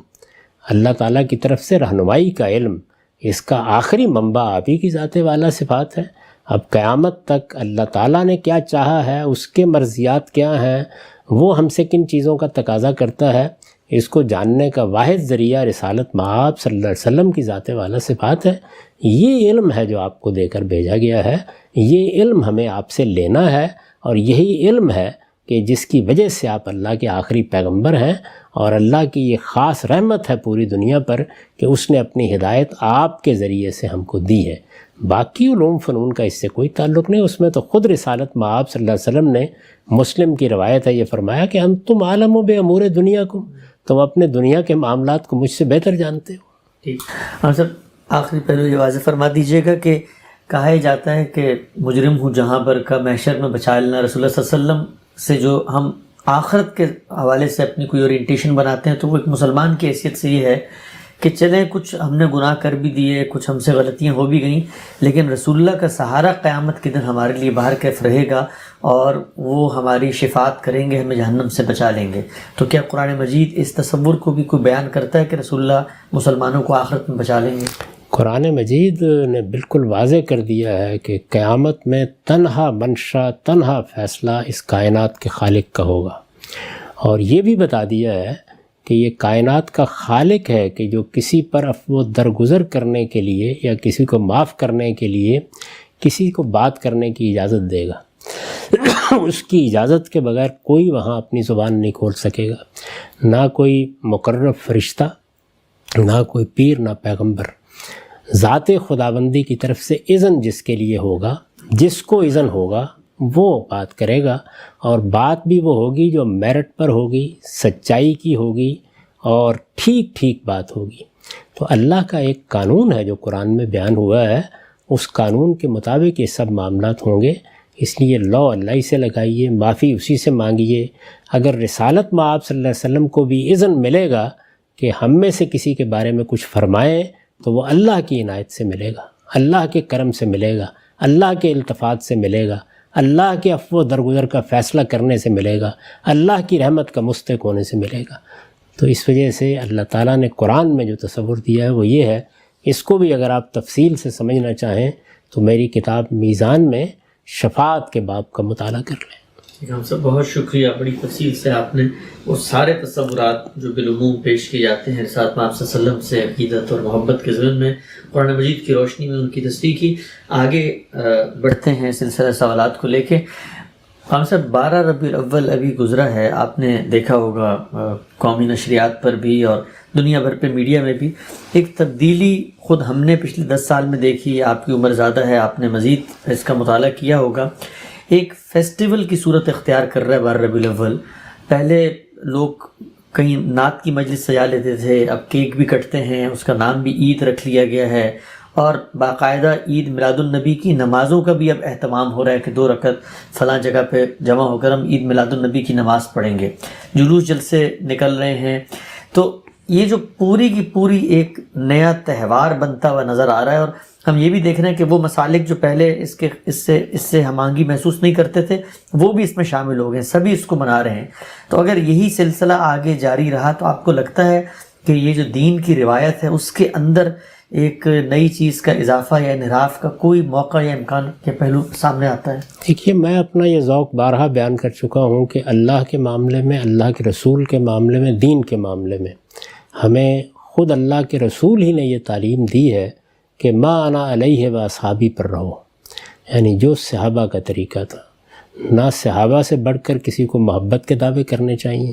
اللہ تعالیٰ کی طرف سے رہنمائی کا علم، اس کا آخری منبع آپ ہی کی ذات والا صفات ہے۔ اب قیامت تک اللہ تعالیٰ نے کیا چاہا ہے، اس کے مرضیات کیا ہیں، وہ ہم سے کن چیزوں کا تقاضا کرتا ہے، اس کو جاننے کا واحد ذریعہ رسالت مآب صلی اللہ علیہ وسلم کی ذات والا صفات ہے۔ یہ علم ہے جو آپ کو دے کر بھیجا گیا ہے، یہ علم ہمیں آپ سے لینا ہے، اور یہی علم ہے کہ جس کی وجہ سے آپ اللہ کے آخری پیغمبر ہیں، اور اللہ کی یہ خاص رحمت ہے پوری دنیا پر کہ اس نے اپنی ہدایت آپ کے ذریعے سے ہم کو دی ہے۔ باقی علوم فنون کا اس سے کوئی تعلق نہیں، اس میں تو خود رسالت مآب صلی اللہ علیہ وسلم نے، مسلم کی روایت ہے، یہ فرمایا کہ انتم عالم بامور دنیاکم، تم اپنے دنیا کے معاملات کو مجھ سے بہتر جانتے ہو۔ ٹھیک، ہاں سر، آخری پہلو یہ واضح فرما دیجیے گا کہ کہا ہی جاتا ہے کہ مجرم ہوں جہاں پر کا محشر میں بچا لینا۔ رسول اللہ صلی اللہ علیہ وسلم سے جو ہم آخرت کے حوالے سے اپنی کوئی اورینٹیشن بناتے ہیں تو وہ ایک مسلمان کی حیثیت سے یہ ہے کہ چلیں کچھ ہم نے گناہ کر بھی دیے، کچھ ہم سے غلطیاں ہو بھی گئیں، لیکن رسول اللہ کا سہارا قیامت کے دن ہمارے لیے باہر کیف رہے گا، اور وہ ہماری شفاعت کریں گے، ہمیں جہنم سے بچا لیں گے۔ تو کیا قرآن مجید اس تصور کو بھی کوئی بیان کرتا ہے کہ رسول اللہ مسلمانوں کو آخرت میں بچا لیں گے؟ قرآن مجید نے بالکل واضح کر دیا ہے کہ قیامت میں تنہا منشا، تنہا فیصلہ اس کائنات کے خالق کا ہوگا، اور یہ بھی بتا دیا ہے کہ یہ کائنات کا خالق ہے کہ جو کسی پر عفو درگزر کرنے کے لیے یا کسی کو معاف کرنے کے لیے کسی کو بات کرنے کی اجازت دے گا۔ اس کی اجازت کے بغیر کوئی وہاں اپنی زبان نہیں کھول سکے گا، نہ کوئی مقرب فرشتہ، نہ کوئی پیر، نہ پیغمبر۔ ذات خداوندی کی طرف سے اذن جس کے لیے ہوگا، جس کو اذن ہوگا وہ بات کرے گا، اور بات بھی وہ ہوگی جو میرٹ پر ہوگی، سچائی کی ہوگی، اور ٹھیک ٹھیک بات ہوگی۔ تو اللہ کا ایک قانون ہے جو قرآن میں بیان ہوا ہے، اس قانون کے مطابق یہ سب معاملات ہوں گے۔ اس لیے لا اللہ ہی سے لگائیے، معافی اسی سے مانگیے۔ اگر رسالت مآب صلی اللہ علیہ وسلم کو بھی اذن ملے گا کہ ہم میں سے کسی کے بارے میں کچھ فرمائیں تو وہ اللہ کی عنایت سے ملے گا، اللہ کے کرم سے ملے گا، اللہ کے التفات سے ملے گا، اللہ کے عفو درگزر کا فیصلہ کرنے سے ملے گا، اللہ کی رحمت کا مستحق ہونے سے ملے گا۔ تو اس وجہ سے اللہ تعالیٰ نے قرآن میں جو تصور دیا ہے وہ یہ ہے۔ اس کو بھی اگر آپ تفصیل سے سمجھنا چاہیں تو میری کتاب میزان میں شفاعت کے باب کا مطالعہ کر لیں۔ ہم سب بہت شکریہ، بڑی تفصیل سے آپ نے وہ سارے تصورات جو بالعموم پیش کیے جاتے ہیں رسالت مآب صلی اللہ علیہ وسلم سے عقیدت اور محبت کے ضمن میں قرآن مجید کی روشنی میں ان کی تصدیق کی۔ آگے بڑھتے ہیں سلسلہ سوالات کو لے کے۔ ہم سب 12 ربیع الاول ابھی گزرا ہے، آپ نے دیکھا ہوگا قومی نشریات پر بھی اور دنیا بھر پہ میڈیا میں بھی ایک تبدیلی خود ہم نے پچھلے 10 سال میں دیکھی۔ آپ کی عمر زیادہ ہے، آپ نے مزید اس کا مطالعہ کیا ہوگا۔ ایک فیسٹیول کی صورت اختیار کر رہا ہے 12 ربیع الاول۔ پہلے لوگ کہیں نعت کی مجلس سجا لیتے تھے، اب کیک بھی کٹتے ہیں، اس کا نام بھی عید رکھ لیا گیا ہے، اور باقاعدہ عید میلاد النبی کی نمازوں کا بھی اب اہتمام ہو رہا ہے کہ 2 رکعت فلاں جگہ پہ جمع ہو کر ہم عید میلاد النبی کی نماز پڑھیں گے۔ جلوس جلسے نکل رہے ہیں، تو یہ جو پوری کی پوری ایک نیا تہوار بنتا ہوا نظر آ رہا ہے، اور ہم یہ بھی دیکھ رہے ہیں کہ وہ مسالک جو پہلے اس سے ہم آہنگی محسوس نہیں کرتے تھے وہ بھی اس میں شامل ہو گئے، سبھی اس کو منا رہے ہیں۔ تو اگر یہی سلسلہ آگے جاری رہا تو آپ کو لگتا ہے کہ یہ جو دین کی روایت ہے اس کے اندر ایک نئی چیز کا اضافہ یا انحراف کا کوئی موقع یا امکان کے پہلو سامنے آتا ہے؟ دیکھیے، میں اپنا یہ ذوق بارہا بیان کر چکا ہوں کہ اللہ کے معاملے میں، اللہ کے رسول کے معاملے میں، دین کے معاملے میں ہمیں خود اللہ کے رسول ہی نے یہ تعلیم دی ہے کہ ما انا علیہ و اصحابی پر رہو، یعنی جو صحابہ کا طریقہ تھا۔ نہ صحابہ سے بڑھ کر کسی کو محبت کے دعوے کرنے چاہیے،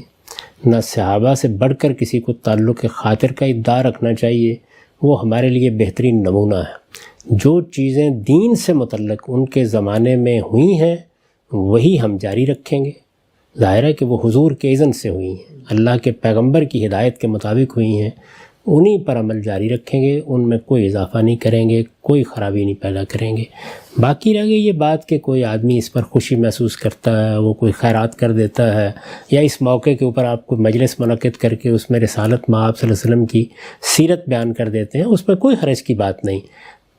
نہ صحابہ سے بڑھ کر کسی کو تعلق خاطر کا ادعا رکھنا چاہیے، وہ ہمارے لیے بہترین نمونہ ہے۔ جو چیزیں دین سے متعلق ان کے زمانے میں ہوئی ہیں وہی ہم جاری رکھیں گے۔ ظاہر ہے کہ وہ حضور کے اذن سے ہوئی ہیں، اللہ کے پیغمبر کی ہدایت کے مطابق ہوئی ہیں، انہی پر عمل جاری رکھیں گے، ان میں کوئی اضافہ نہیں کریں گے، کوئی خرابی نہیں پیدا کریں گے۔ باقی رہ گئی یہ بات کہ کوئی آدمی اس پر خوشی محسوس کرتا ہے، وہ کوئی خیرات کر دیتا ہے، یا اس موقع کے اوپر آپ کو مجلس منعقد کر کے اس میں رسالت مآب صلی اللہ علیہ وسلم کی سیرت بیان کر دیتے ہیں، اس میں کوئی حرج کی بات نہیں۔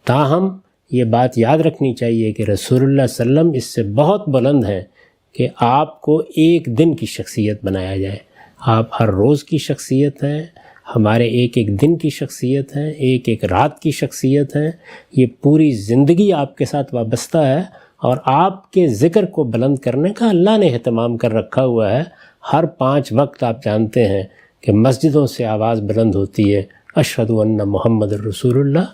تاہم یہ بات یاد رکھنی چاہیے کہ رسول اللہ صلی اللہ علیہ وسلم اس سے بہت بلند ہے کہ آپ کو ایک دن کی شخصیت بنایا جائے۔ آپ ہر روز کی شخصیت ہیں، ہمارے ایک ایک دن کی شخصیت ہے، ایک ایک رات کی شخصیت ہے، یہ پوری زندگی آپ کے ساتھ وابستہ ہے، اور آپ کے ذکر کو بلند کرنے کا اللہ نے اہتمام کر رکھا ہوا ہے۔ ہر 5 وقت آپ جانتے ہیں کہ مسجدوں سے آواز بلند ہوتی ہے، اشہد ان محمد الرسول اللہ۔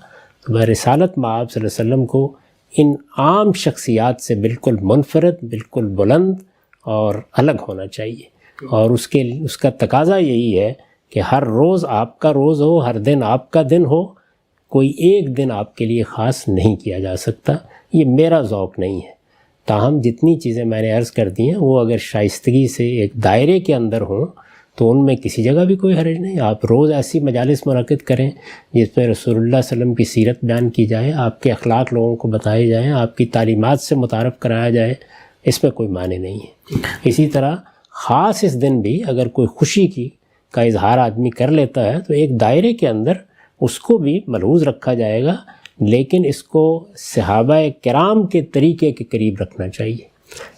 تو رسالت مآب صلی اللہ علیہ وسلم کو ان عام شخصیات سے بالکل منفرد، بالکل بلند اور الگ ہونا چاہیے، اور اس کا تقاضا یہی ہے کہ ہر روز آپ کا روز ہو، ہر دن آپ کا دن ہو، کوئی ایک دن آپ کے لیے خاص نہیں کیا جا سکتا۔ یہ میرا ذوق نہیں ہے۔ تاہم جتنی چیزیں میں نے عرض کر دی ہیں وہ اگر شائستگی سے ایک دائرے کے اندر ہوں تو ان میں کسی جگہ بھی کوئی حرج نہیں۔ آپ روز ایسی مجالس منعقد کریں جس میں رسول اللہ صلی اللہ علیہ وسلم کی سیرت بیان کی جائے، آپ کے اخلاق لوگوں کو بتائے جائیں، آپ کی تعلیمات سے متعارف کرایا جائے، اس میں کوئی معنی نہیں ہے۔ اسی طرح خاص اس دن بھی اگر کوئی خوشی کا اظہار آدمی کر لیتا ہے تو ایک دائرے کے اندر اس کو بھی ملحوظ رکھا جائے گا، لیکن اس کو صحابہ کرام کے طریقے کے قریب رکھنا چاہیے۔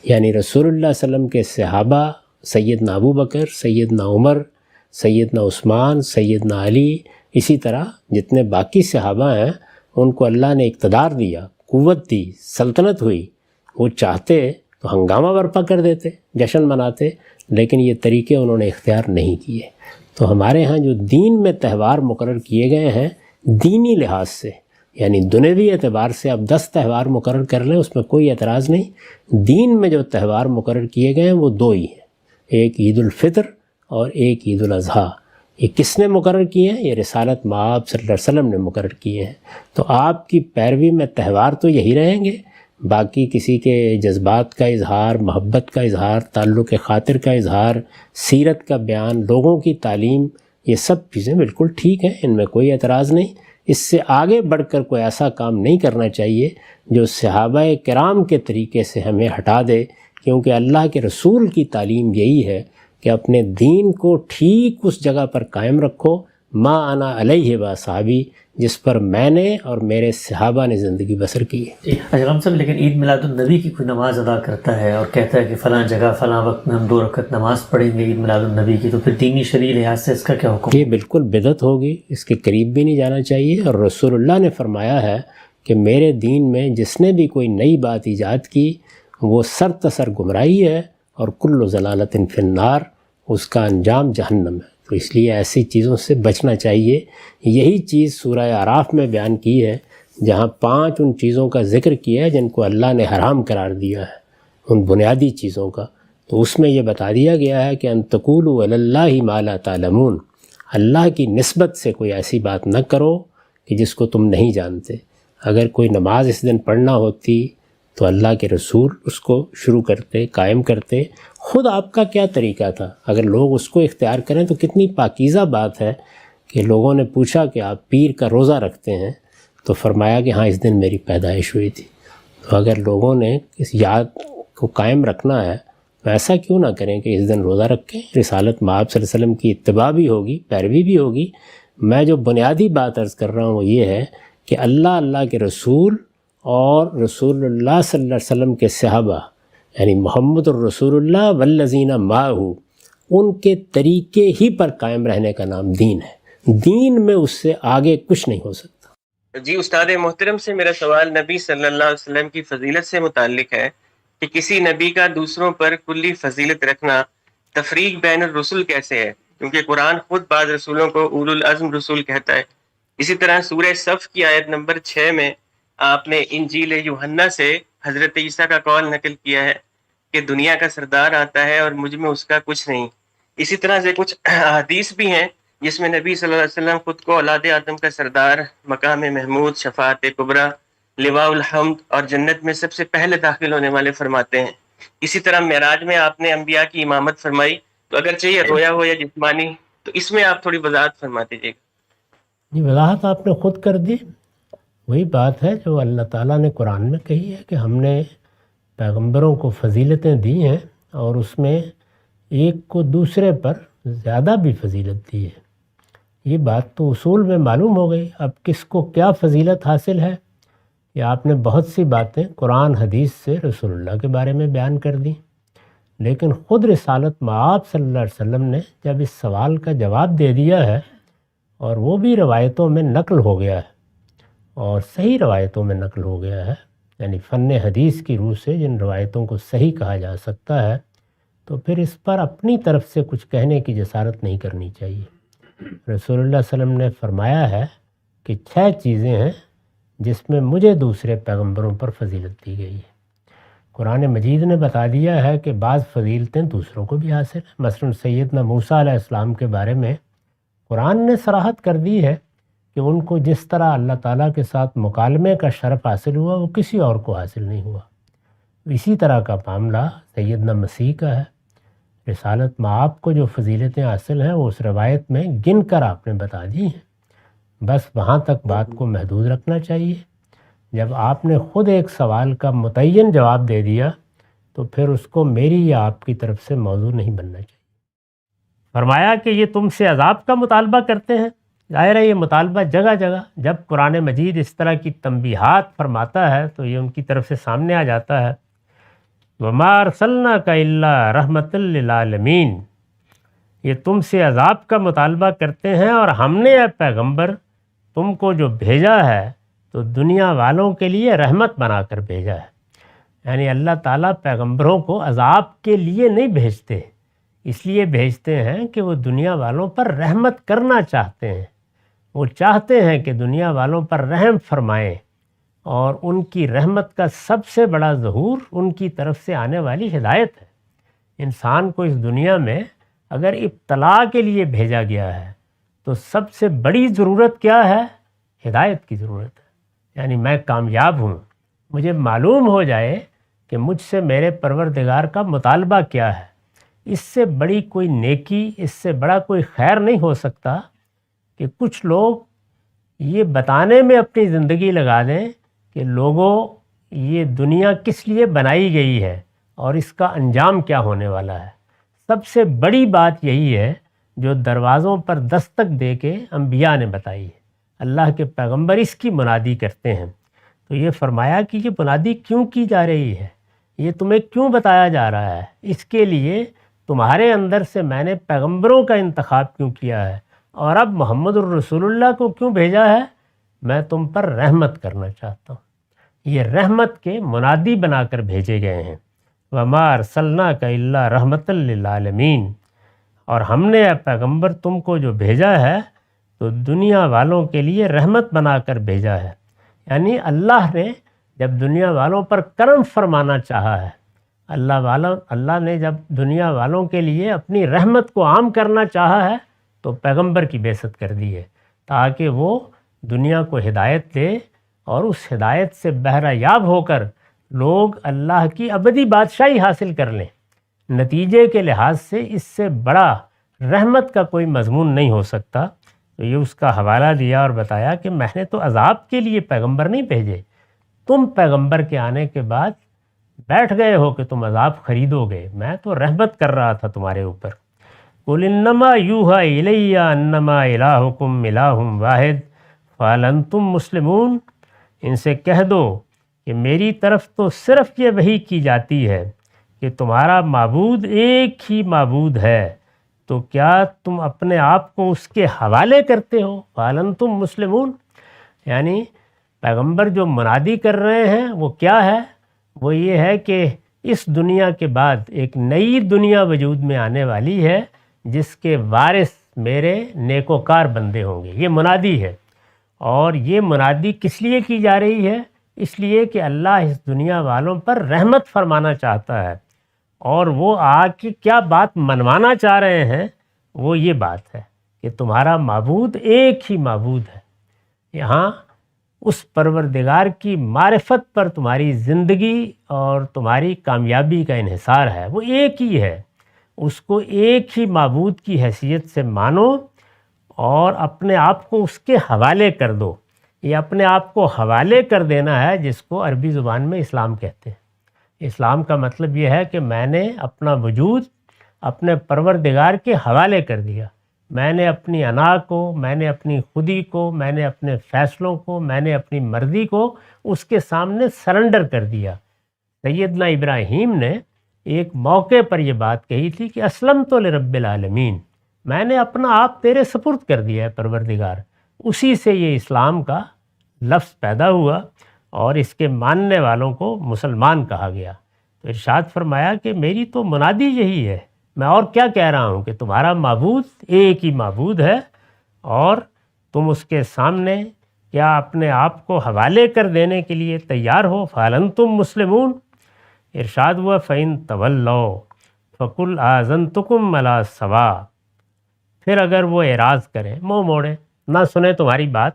یعنی رسول اللہ صلی اللہ علیہ وسلم کے صحابہ سیدنا ابو بکر، سیدنا عمر، سیدنا عثمان، سیدنا علی، اسی طرح جتنے باقی صحابہ ہیں ان کو اللہ نے اقتدار دیا، قوت دی، سلطنت ہوئی، وہ چاہتے تو ہنگامہ برپا کر دیتے، جشن مناتے، لیکن یہ طریقے انہوں نے اختیار نہیں کیے۔ تو ہمارے ہاں جو دین میں تہوار مقرر کیے گئے ہیں دینی لحاظ سے، یعنی دنیوی اعتبار سے اب 10 تہوار مقرر کر لیں، اس میں کوئی اعتراض نہیں۔ دین میں جو تہوار مقرر کیے گئے ہیں وہ 2 ہی ہیں، ایک عید الفطر اور ایک عید الاضحیٰ۔ یہ کس نے مقرر کیے ہیں؟ یہ رسالت مآب صلی اللہ علیہ وسلم نے مقرر کیے ہیں۔ تو آپ کی پیروی میں تہوار تو یہی رہیں گے، باقی کسی کے جذبات کا اظہار، محبت کا اظہار، تعلق خاطر کا اظہار، سیرت کا بیان، لوگوں کی تعلیم، یہ سب چیزیں بالکل ٹھیک ہیں، ان میں کوئی اعتراض نہیں۔ اس سے آگے بڑھ کر کوئی ایسا کام نہیں کرنا چاہیے جو صحابہ کرام کے طریقے سے ہمیں ہٹا دے، کیونکہ اللہ کے رسول کی تعلیم یہی ہے کہ اپنے دین کو ٹھیک اس جگہ پر قائم رکھو، ما انا علیہ و اصحابی، جس پر میں نے اور میرے صحابہ نے زندگی بسر کی ہے۔ اجرم صاحب، لیکن عید میلاد النبی کی کوئی نماز ادا کرتا ہے اور کہتا ہے کہ فلاں جگہ فلاں وقت میں ہم 2 رکعت نماز پڑھیں گے عید میلاد النبی کی، تو پھر دینی شرعی لحاظ سے اس کا کیا حکم؟ یہ بالکل بدعت ہوگی، اس کے قریب بھی نہیں جانا چاہیے، اور رسول اللہ نے فرمایا ہے کہ میرے دین میں جس نے بھی کوئی نئی بات ایجاد کی وہ سر تسر گمراہی ہے، اور کل ضلالت فی النار، اس کا انجام جہنم ہے۔ تو اس لیے ایسی چیزوں سے بچنا چاہیے۔ یہی چیز سورہ اعراف میں بیان کی ہے، جہاں 5 ان چیزوں کا ذکر کیا ہے جن کو اللہ نے حرام قرار دیا ہے، ان بنیادی چیزوں کا۔ تو اس میں یہ بتا دیا گیا ہے کہ ان تقولوا علی اللہ ما لا تعلمون، اللہ کی نسبت سے کوئی ایسی بات نہ کرو کہ جس کو تم نہیں جانتے۔ اگر کوئی نماز اس دن پڑھنا ہوتی تو اللہ کے رسول اس کو شروع کرتے، قائم کرتے۔ خود آپ کا کیا طریقہ تھا؟ اگر لوگ اس کو اختیار کریں تو کتنی پاکیزہ بات ہے کہ لوگوں نے پوچھا کہ آپ پیر کا روزہ رکھتے ہیں، تو فرمایا کہ ہاں اس دن میری پیدائش ہوئی تھی۔ تو اگر لوگوں نے اس یاد کو قائم رکھنا ہے تو ایسا کیوں نہ کریں کہ اس دن روزہ رکھیں، رسالت مآب صلی اللہ علیہ وسلم کی اتباع بھی ہوگی، پیروی بھی ہوگی۔ میں جو بنیادی بات عرض کر رہا ہوں وہ یہ ہے کہ اللہ کے رسول اور رسول اللہ صلی اللہ علیہ وسلم کے صحابہ، یعنی محمد الرسول اللہ والذین معہ، ان کے طریقے ہی پر قائم رہنے کا نام دین ہے۔ دین میں اس سے آگے کچھ نہیں ہو سکتا۔ جی استاد محترم سے میرا سوال نبی صلی اللہ علیہ وسلم کی فضیلت سے متعلق ہے کہ کسی نبی کا دوسروں پر کلی فضیلت رکھنا تفریق بین الرسل کیسے ہے، کیونکہ قرآن خود بعض رسولوں کو اولو العزم رسول کہتا ہے۔ اسی طرح سورہ صف کی آیت نمبر 6 میں آپ نے انجیل یوحنا سے حضرت عیسیٰ کا قول نقل کیا ہے کہ دنیا کا سردار آتا ہے اور مجھ میں اس کا کچھ نہیں۔ اسی طرح سے کچھ حدیث بھی ہیں جس میں نبی صلی اللہ علیہ وسلم خود کو اولاد آدم کا سردار، مقام محمود، شفاعت کبریٰ، لواء الحمد اور جنت میں سب سے پہلے داخل ہونے والے فرماتے ہیں۔ اسی طرح معراج میں آپ نے انبیاء کی امامت فرمائی، تو اگرچہ یہ رویا ہو یا جسمانی، تو اس میں آپ تھوڑی وضاحت فرما دیجیے گا۔ یہ وضاحت آپ نے خود کر دی، وہی بات ہے جو اللہ تعالیٰ نے قرآن میں کہی ہے کہ ہم نے پیغمبروں کو فضیلتیں دی ہیں اور اس میں ایک کو دوسرے پر زیادہ بھی فضیلت دی ہے۔ یہ بات تو اصول میں معلوم ہو گئی۔ اب کس کو کیا فضیلت حاصل ہے، یہ آپ نے بہت سی باتیں قرآن حدیث سے رسول اللہ کے بارے میں بیان کر دیں، لیکن خود رسالت مآب صلی اللہ علیہ وسلم نے جب اس سوال کا جواب دے دیا ہے، اور وہ بھی روایتوں میں نقل ہو گیا ہے، اور صحیح روایتوں میں نقل ہو گیا ہے، یعنی فن حدیث کی روح سے جن روایتوں کو صحیح کہا جا سکتا ہے، تو پھر اس پر اپنی طرف سے کچھ کہنے کی جسارت نہیں کرنی چاہیے۔ رسول اللہ صلی اللہ علیہ وسلم نے فرمایا ہے کہ 6 چیزیں ہیں جس میں مجھے دوسرے پیغمبروں پر فضیلت دی گئی ہے۔ قرآن مجید نے بتا دیا ہے کہ بعض فضیلتیں دوسروں کو بھی حاصل ہیں۔ مثلا سیدنا موسیٰ علیہ السلام کے بارے میں قرآن نے صراحت کر دی ہے کہ ان کو جس طرح اللہ تعالیٰ کے ساتھ مکالمے کا شرف حاصل ہوا وہ کسی اور کو حاصل نہیں ہوا۔ اسی طرح کا معاملہ سیدنا مسیح کا ہے۔ رسالت مآب کو جو فضیلتیں حاصل ہیں وہ اس روایت میں گن کر آپ نے بتا دی ہیں، بس وہاں تک بات کو محدود رکھنا چاہیے۔ جب آپ نے خود ایک سوال کا متعین جواب دے دیا تو پھر اس کو میری یا آپ کی طرف سے موضوع نہیں بننا چاہیے۔ فرمایا کہ یہ تم سے عذاب کا مطالبہ کرتے ہیں۔ ظاہر ہے یہ مطالبہ جگہ جگہ جب قرآن مجید اس طرح کی تنبیہات فرماتا ہے تو یہ ان کی طرف سے سامنے آ جاتا ہے۔ وَمَا أَرْسَلْنَاكَ إِلَّا رَحْمَةً لِّلْعَالَمِينَ، یہ تم سے عذاب کا مطالبہ کرتے ہیں، اور ہم نے اے پیغمبر تم کو جو بھیجا ہے تو دنیا والوں کے لیے رحمت بنا کر بھیجا ہے۔ یعنی اللہ تعالیٰ پیغمبروں کو عذاب کے لیے نہیں بھیجتے، اس لیے بھیجتے ہیں کہ وہ دنیا والوں پر رحمت کرنا چاہتے ہیں۔ وہ چاہتے ہیں کہ دنیا والوں پر رحم فرمائیں، اور ان کی رحمت کا سب سے بڑا ظہور ان کی طرف سے آنے والی ہدایت ہے۔ انسان کو اس دنیا میں اگر ابتلا کے لیے بھیجا گیا ہے تو سب سے بڑی ضرورت کیا ہے؟ ہدایت کی ضرورت ہے۔ یعنی میں کامیاب ہوں، مجھے معلوم ہو جائے کہ مجھ سے میرے پروردگار کا مطالبہ کیا ہے۔ اس سے بڑی کوئی نیکی، اس سے بڑا کوئی خیر نہیں ہو سکتا کہ کچھ لوگ یہ بتانے میں اپنی زندگی لگا دیں کہ لوگوں یہ دنیا کس لیے بنائی گئی ہے اور اس کا انجام کیا ہونے والا ہے۔ سب سے بڑی بات یہی ہے جو دروازوں پر دستک دے کے انبیاء نے بتائی ہے۔ اللہ کے پیغمبر اس کی منادی کرتے ہیں۔ تو یہ فرمایا کہ یہ منادی کیوں کی جا رہی ہے، یہ تمہیں کیوں بتایا جا رہا ہے، اس کے لیے تمہارے اندر سے میں نے پیغمبروں کا انتخاب کیوں کیا ہے، اور اب محمد الرسول اللہ کو کیوں بھیجا ہے؟ میں تم پر رحمت کرنا چاہتا ہوں۔ یہ رحمت کے منادی بنا کر بھیجے گئے ہیں۔ وَمَا أَرْسَلْنَاكَ إِلَّا رَحْمَةً لِّلْعَالَمِينَ، اور ہم نے اے پیغمبر تم کو جو بھیجا ہے تو دنیا والوں کے لیے رحمت بنا کر بھیجا ہے۔ یعنی اللہ نے جب دنیا والوں پر کرم فرمانا چاہا ہے، اللہ نے جب دنیا والوں کے لیے اپنی رحمت کو عام کرنا چاہا ہے تو پیغمبر کی بعثت کر دی ہے، تاکہ وہ دنیا کو ہدایت دے اور اس ہدایت سے بہرہ یاب ہو کر لوگ اللہ کی ابدی بادشاہی حاصل کر لیں۔ نتیجے کے لحاظ سے اس سے بڑا رحمت کا کوئی مضمون نہیں ہو سکتا۔ تو یہ اس کا حوالہ دیا اور بتایا کہ میں نے تو عذاب کے لیے پیغمبر نہیں بھیجے، تم پیغمبر کے آنے کے بعد بیٹھ گئے ہو کہ تم عذاب خریدو گے، میں تو رحمت کر رہا تھا تمہارے اوپر۔ قُلْ إِنَّمَا يُوحَىٰ إِلَيَّ أَنَّمَا إِلَٰهُكُمْ إِلَٰهٌ وَاحِدٌ فَهَلْ أَنْتُمْ مُسْلِمُونَ، ان سے کہہ دو کہ میری طرف تو صرف یہ وحی کی جاتی ہے کہ تمہارا معبود ایک ہی معبود ہے، تو کیا تم اپنے آپ کو اس کے حوالے کرتے ہو؟ فَهَلْ أَنْتُمْ مُسْلِمُونَ، یعنی پیغمبر جو منادی کر رہے ہیں وہ کیا ہے؟ وہ یہ ہے کہ اس دنیا کے بعد ایک نئی دنیا وجود میں آنے والی ہے جس کے وارث میرے نیکوکار بندے ہوں گے. یہ منادی ہے. اور یہ منادی کس لیے کی جا رہی ہے؟ اس لیے کہ اللہ اس دنیا والوں پر رحمت فرمانا چاہتا ہے، اور وہ آ کے کیا بات منوانا چاہ رہے ہیں وہ یہ بات ہے کہ تمہارا معبود ایک ہی معبود ہے. یہاں اس پروردگار کی معرفت پر تمہاری زندگی اور تمہاری کامیابی کا انحصار ہے. وہ ایک ہی ہے. اس کو ایک ہی معبود کی حیثیت سے مانو اور اپنے آپ کو اس کے حوالے کر دو. یہ اپنے آپ کو حوالے کر دینا ہے جس کو عربی زبان میں اسلام کہتے ہیں. اسلام کا مطلب یہ ہے کہ میں نے اپنا وجود اپنے پروردگار کے حوالے کر دیا. میں نے اپنی انا کو، میں نے اپنی خودی کو، میں نے اپنے فیصلوں کو، میں نے اپنی مرضی کو اس کے سامنے سرنڈر کر دیا. سیدنا ابراہیم نے ایک موقع پر یہ بات کہی تھی کہ اسلمت لرب العالمین، میں نے اپنا آپ تیرے سپرد کر دیا ہے پروردگار. اسی سے یہ اسلام کا لفظ پیدا ہوا اور اس کے ماننے والوں کو مسلمان کہا گیا. تو ارشاد فرمایا کہ میری تو منادی یہی ہے. میں اور کیا کہہ رہا ہوں کہ تمہارا معبود ایک ہی معبود ہے اور تم اس کے سامنے کیا اپنے آپ کو حوالے کر دینے کے لیے تیار ہو؟ فَهَلْ أَنْتُمْ مُسْلِمُونَ. ارشاد ہوا فَإِن تَوَلَّوْا فَقُلْ آذَنْتُكُمْ عَلَىٰ سَوَاءٍ. پھر اگر وہ اعراض کریں، منہ موڑیں، نہ سنیں تمہاری بات،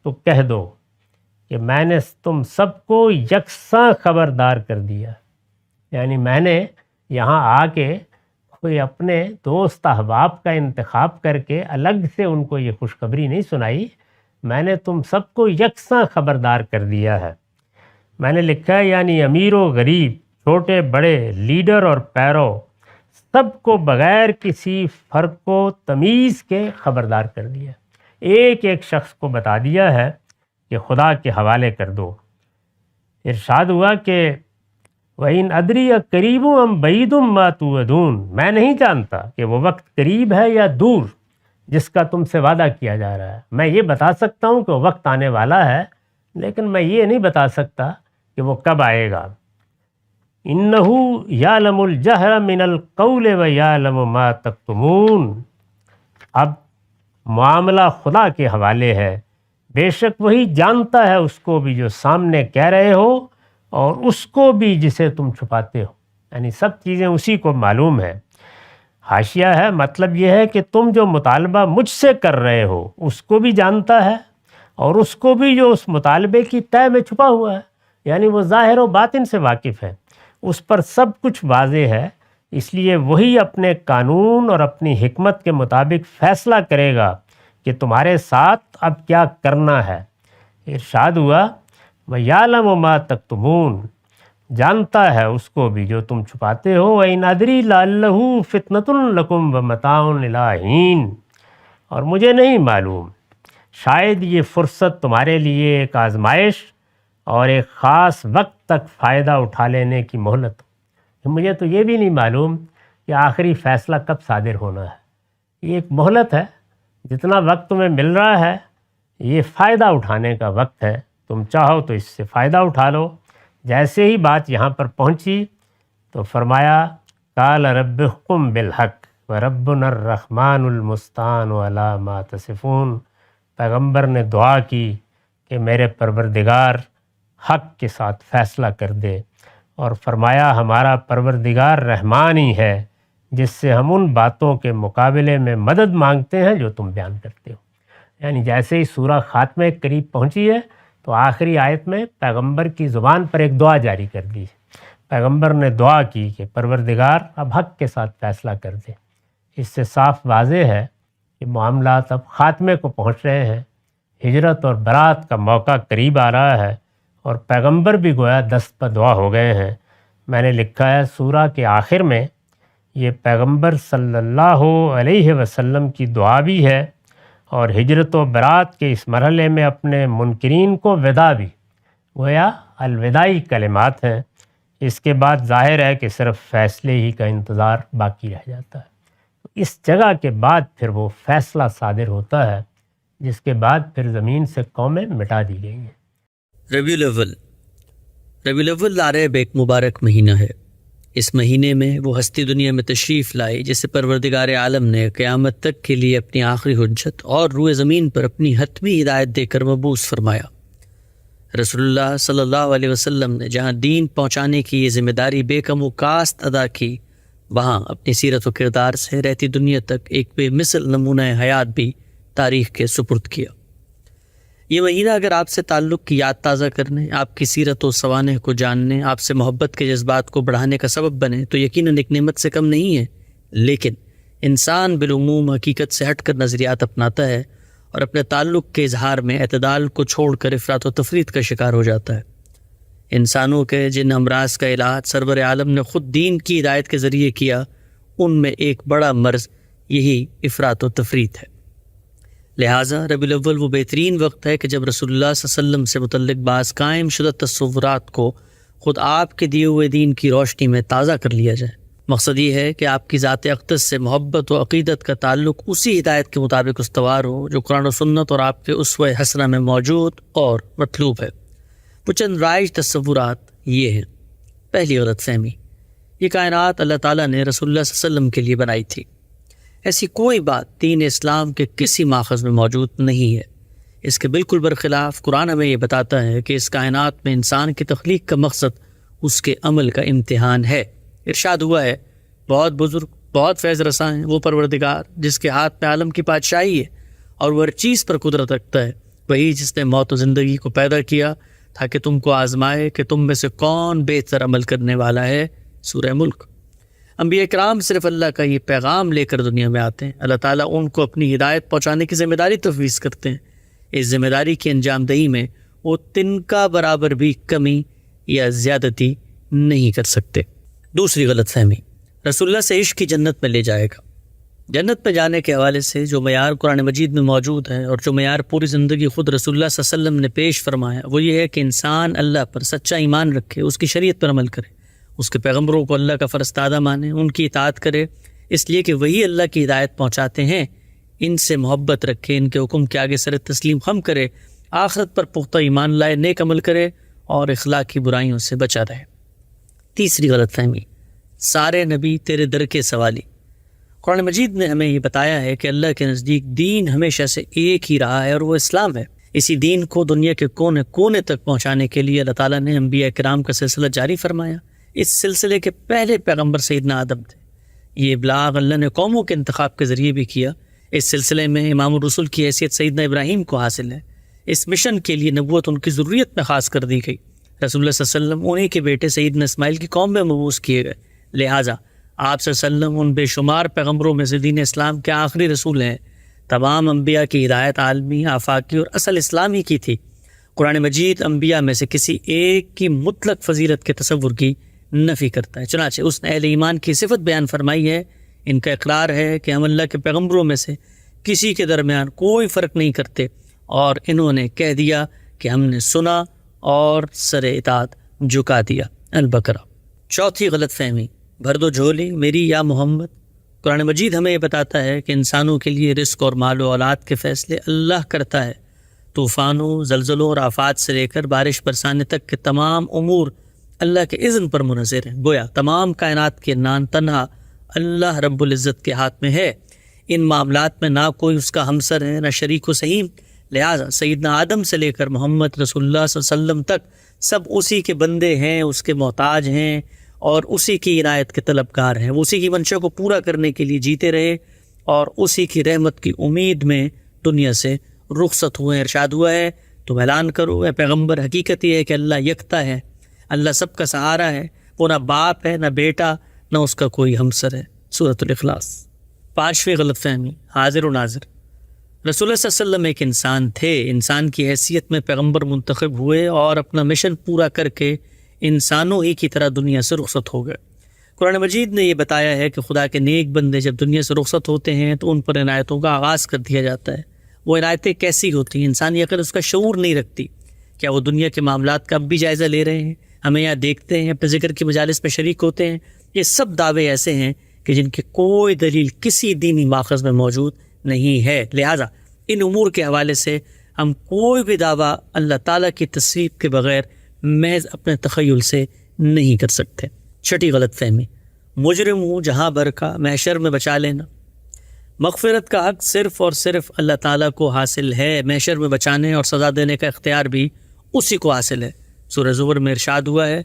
تو کہہ دو کہ میں نے تم سب کو یکساں خبردار کر دیا. یعنی میں نے یہاں آ کے کوئی اپنے دوست احباب کا انتخاب کر کے الگ سے ان کو یہ خوشخبری نہیں سنائی. میں نے تم سب کو یکساں خبردار کر دیا ہے. میں نے لکھا ہے یعنی امیر و غریب، چھوٹے بڑے، لیڈر اور پیرو، سب کو بغیر کسی فرق و تمیز کے خبردار کر دیا. ایک ایک شخص کو بتا دیا ہے کہ خدا کے حوالے کر دو. ارشاد ہوا کہ وَإِنْ أَدْرِيَ قَرِيبٌ أَمْ بَعِيدٌ مَا تُوعَدُونَ. میں نہیں جانتا کہ وہ وقت قریب ہے یا دور جس کا تم سے وعدہ کیا جا رہا ہے. میں یہ بتا سکتا ہوں کہ وہ وقت آنے والا ہے، لیکن میں یہ نہیں بتا سکتا کہ وہ کب آئے گا. إِنَّهُ يَعْلَمُ الْجَهْرَ مِنَ الْقَوْلِ وَيَعْلَمُ مَا تَكْتُمُونَ. اب معاملہ خدا کے حوالے ہے. بے شک وہی جانتا ہے اس کو بھی جو سامنے کہہ رہے ہو اور اس کو بھی جسے تم چھپاتے ہو. یعنی سب چیزیں اسی کو معلوم ہے. حاشیہ ہے، مطلب یہ ہے کہ تم جو مطالبہ مجھ سے کر رہے ہو اس کو بھی جانتا ہے اور اس کو بھی جو اس مطالبے کی تہ میں چھپا ہوا ہے. یعنی وہ ظاہر و باطن سے واقف ہے، اس پر سب کچھ واضح ہے. اس لیے وہی اپنے قانون اور اپنی حکمت کے مطابق فیصلہ کرے گا کہ تمہارے ساتھ اب کیا کرنا ہے. ارشاد ہوا وَيَعْلَمُ مَا تَكْتُمُونَ. جانتا ہے اس کو بھی جو تم چھپاتے ہو. وَإِنْ أَدْرِي لَعَلَّهُ فِتْنَةٌ لَكُمْ وَمَتَاعٌ إِلَىٰ حِينٍ. اور مجھے نہیں معلوم، شاید یہ فرصت تمہارے لیے ایک آزمائش اور ایک خاص وقت تک فائدہ اٹھا لینے کی مہلت. مجھے تو یہ بھی نہیں معلوم کہ آخری فیصلہ کب صادر ہونا ہے. یہ ایک مہلت ہے. جتنا وقت تمہیں مل رہا ہے یہ فائدہ اٹھانے کا وقت ہے. تم چاہو تو اس سے فائدہ اٹھا لو. جیسے ہی بات یہاں پر پہنچی تو فرمایا قال رب احکم بالحق وربنا الرحمن المستعان علی ما تصفون. پیغمبر نے دعا کی کہ میرے پروردگار حق کے ساتھ فیصلہ کر دے، اور فرمایا ہمارا پروردگار رحمان ہی ہے جس سے ہم ان باتوں کے مقابلے میں مدد مانگتے ہیں جو تم بیان کرتے ہو. یعنی جیسے ہی سورہ خاتمے کے قریب پہنچی ہے تو آخری آیت میں پیغمبر کی زبان پر ایک دعا جاری کر دی. پیغمبر نے دعا کی کہ پروردگار اب حق کے ساتھ فیصلہ کر دے. اس سے صاف واضح ہے کہ معاملات اب خاتمے کو پہنچ رہے ہیں. ہجرت اور برات کا موقع قریب آ رہا ہے اور پیغمبر بھی گویا دست پہ دعا ہو گئے ہیں. میں نے لکھا ہے سورہ کے آخر میں یہ پیغمبر صلی اللہ علیہ وسلم کی دعا بھی ہے اور ہجرت و برات کے اس مرحلے میں اپنے منکرین کو وداع بھی، گویا الوداعی کلمات ہیں. اس کے بعد ظاہر ہے کہ صرف فیصلے ہی کا انتظار باقی رہ جاتا ہے. اس جگہ کے بعد پھر وہ فیصلہ صادر ہوتا ہے جس کے بعد پھر زمین سے قومیں مٹا دی گئی ہیں. ربیع الاول عرب ایک مبارک مہینہ ہے۔ اس مہینے میں وہ ہستی دنیا میں تشریف لائی جسے پروردگار عالم نے قیامت تک کے لیے اپنی آخری حجت اور روئے زمین پر اپنی حتمی ہدایت دے کر مبعوث فرمایا۔ رسول اللہ صلی اللہ علیہ وسلم نے جہاں دین پہنچانے کی یہ ذمہ داری بے کم و کاست ادا کی، وہاں اپنی سیرت و کردار سے رہتی دنیا تک ایک بے مثل نمونہ حیات بھی تاریخ کے سپرد کیا۔ یہ مہینہ اگر آپ سے تعلق کی یاد تازہ کرنے، آپ کی سیرت و سوانح کو جاننے، آپ سے محبت کے جذبات کو بڑھانے کا سبب بنے تو یقیناً ایک نعمت سے کم نہیں ہے، لیکن انسان بالعموم حقیقت سے ہٹ کر نظریات اپناتا ہے اور اپنے تعلق کے اظہار میں اعتدال کو چھوڑ کر افراط و تفریط کا شکار ہو جاتا ہے۔ انسانوں کے جن امراض کا علاج سرور عالم نے خود دین کی ہدایت کے ذریعے کیا، ان میں ایک بڑا مرض یہی افراط و تفریط ہے۔ لہٰذا ربیع الاول وہ بہترین وقت ہے کہ جب رسول اللہ صلی اللہ علیہ وسلم سے متعلق بعض قائم شدہ تصورات کو خود آپ کے دیے ہوئے دین کی روشنی میں تازہ کر لیا جائے۔ مقصد یہ ہے کہ آپ کی ذات اقدس سے محبت و عقیدت کا تعلق اسی ہدایت کے مطابق استوار ہو جو قرآن و سنت اور آپ کے اسوہ حسنہ میں موجود اور مطلوب ہے۔ وہ چند رائج تصورات یہ ہیں۔ پہلی غلط فہمی، یہ کائنات اللہ تعالیٰ نے رسول اللہ صلی اللہ علیہ وسلم کے لیے بنائی تھی۔ ایسی کوئی بات دین اسلام کے کسی ماخذ میں موجود نہیں ہے۔ اس کے بالکل برخلاف قرآن ہمیں یہ بتاتا ہے کہ اس کائنات میں انسان کی تخلیق کا مقصد اس کے عمل کا امتحان ہے۔ ارشاد ہوا ہے، بہت بزرگ، بہت فیض رساں ہے وہ پروردگار جس کے ہاتھ میں عالم کی بادشاہی ہے اور وہ ہر چیز پر قدرت رکھتا ہے، وہی جس نے موت و زندگی کو پیدا کیا تاکہ تم کو آزمائے کہ تم میں سے کون بہتر عمل کرنے والا ہے۔ سورہ ملک۔ انبیاء کرام صرف اللہ کا یہ پیغام لے کر دنیا میں آتے ہیں۔ اللہ تعالیٰ ان کو اپنی ہدایت پہنچانے کی ذمہ داری تفویض کرتے ہیں۔ اس ذمہ داری کی انجام دہی میں وہ تنکا برابر بھی کمی یا زیادتی نہیں کر سکتے۔ دوسری غلط فہمی، رسول اللہ سے عشق کی جنت میں لے جائے گا۔ جنت میں جانے کے حوالے سے جو معیار قرآن مجید میں موجود ہے اور جو معیار پوری زندگی خود رسول اللہ صلی اللہ علیہ وسلم نے پیش فرمایا، وہ یہ ہے کہ انسان اللہ پر سچا ایمان رکھے، اس کی شریعت پر عمل کرے، اس کے پیغمبروں کو اللہ کا فرستادہ مانے، ان کی اطاعت کرے، اس لیے کہ وہی اللہ کی ہدایت پہنچاتے ہیں، ان سے محبت رکھے، ان کے حکم کے آگے سر تسلیم خم کرے، آخرت پر پختہ ایمان لائے، نیک عمل کرے اور اخلاقی برائیوں سے بچا رہے۔ تیسری غلط فہمی، سارے نبی تیرے در کے سوالی۔ قرآن مجید نے ہمیں یہ بتایا ہے کہ اللہ کے نزدیک دین ہمیشہ سے ایک ہی رہا ہے اور وہ اسلام ہے۔ اسی دین کو دنیا کے کونے کونے تک پہنچانے کے لیے اللہ تعالیٰ نے انبیاء کرام کا سلسلہ جاری فرمایا۔ اس سلسلے کے پہلے پیغمبر سیدنا آدم تھے۔ یہ ابلاغ اللہ نے قوموں کے انتخاب کے ذریعے بھی کیا۔ اس سلسلے میں امام الرسول کی حیثیت سیدنا ابراہیم کو حاصل ہے۔ اس مشن کے لیے نبوت ان کی ضروریت میں خاص کر دی گئی۔ رسول اللہ صلی اللہ علیہ وسلم انہی کے بیٹے سیدنا اسماعیل کی قوم میں مبعوث کیے گئے، لہٰذا آپ صلی اللہ علیہ وسلم ان بے شمار پیغمبروں میں سے دین اسلام کے آخری رسول ہیں۔ تمام انبیاء کی ہدایت عالمی، آفاقی اور اصل اسلامی کی تھی۔ قرآن مجید انبیاء میں سے کسی ایک کی مطلق فضیلت کے تصور کی نفی کرتا ہے، چنانچہ اس نے اہل ایمان کی صفت بیان فرمائی ہے۔ ان کا اقرار ہے کہ ہم اللہ کے پیغمبروں میں سے کسی کے درمیان کوئی فرق نہیں کرتے، اور انہوں نے کہہ دیا کہ ہم نے سنا اور سر اطاعت جھکا دیا۔ البقرہ۔ چوتھی غلط فہمی، بھر دو جھولی میری یا محمد۔ قرآن مجید ہمیں یہ بتاتا ہے کہ انسانوں کے لیے رزق اور مال و اولاد کے فیصلے اللہ کرتا ہے۔ طوفانوں، زلزلوں اور آفات سے لے کر بارش برسانے تک کے تمام امور اللہ کے اذن پر منحصر ہیں۔ گویا تمام کائنات کے نان تنہا اللہ رب العزت کے ہاتھ میں ہے۔ ان معاملات میں نہ کوئی اس کا ہمسر ہے، نہ شریک و سہیم۔ لہٰذا سیدنا آدم سے لے کر محمد رسول اللہ صلی اللہ علیہ وسلم تک سب اسی کے بندے ہیں، اس کے محتاج ہیں اور اسی کی عنایت کے طلبگار ہیں۔ وہ اسی کی منشا کو پورا کرنے کے لیے جیتے رہے اور اسی کی رحمت کی امید میں دنیا سے رخصت ہوئے۔ ارشاد ہوا ہے، تم اعلان کرو اے پیغمبر، حقیقت یہ ہے کہ اللہ یکتا ہے، اللہ سب کا سہارا ہے، وہ نہ باپ ہے، نہ بیٹا، نہ اس کا کوئی ہمسر ہے۔ سورۃ الاخلاص۔ پانچویں غلط فہمی، حاضر و ناظر۔ رسول اللہ صلی اللہ علیہ وسلم ایک انسان تھے، انسان کی حیثیت میں پیغمبر منتخب ہوئے اور اپنا مشن پورا کر کے انسانوں ہی کی طرح دنیا سے رخصت ہو گئے۔ قرآن مجید نے یہ بتایا ہے کہ خدا کے نیک بندے جب دنیا سے رخصت ہوتے ہیں تو ان پر عنایتوں کا آغاز کر دیا جاتا ہے۔ وہ عنایتیں کیسی ہوتی ہیں؟ انسانی عقل اس کا شعور نہیں رکھتی۔ کیا وہ دنیا کے معاملات کا اب بھی جائزہ لے رہے ہیں؟ ہمیں یہاں دیکھتے ہیں، اپنے ذکر کی مجالس میں شریک ہوتے ہیں۔ یہ سب دعوے ایسے ہیں کہ جن کی کوئی دلیل کسی دینی ماخذ میں موجود نہیں ہے۔ لہٰذا ان امور کے حوالے سے ہم کوئی بھی دعویٰ اللہ تعالیٰ کی تصدیق کے بغیر محض اپنے تخیل سے نہیں کر سکتے۔ چھٹی غلط فہمی، مجرم ہوں جہاں بھر کا محشر میں بچا لینا۔ مغفرت کا حق صرف اور صرف اللہ تعالیٰ کو حاصل ہے، محشر میں بچانے اور سزا دینے کا اختیار بھی اسی کو حاصل ہے۔ سورہ زمر میں ارشاد ہوا ہے،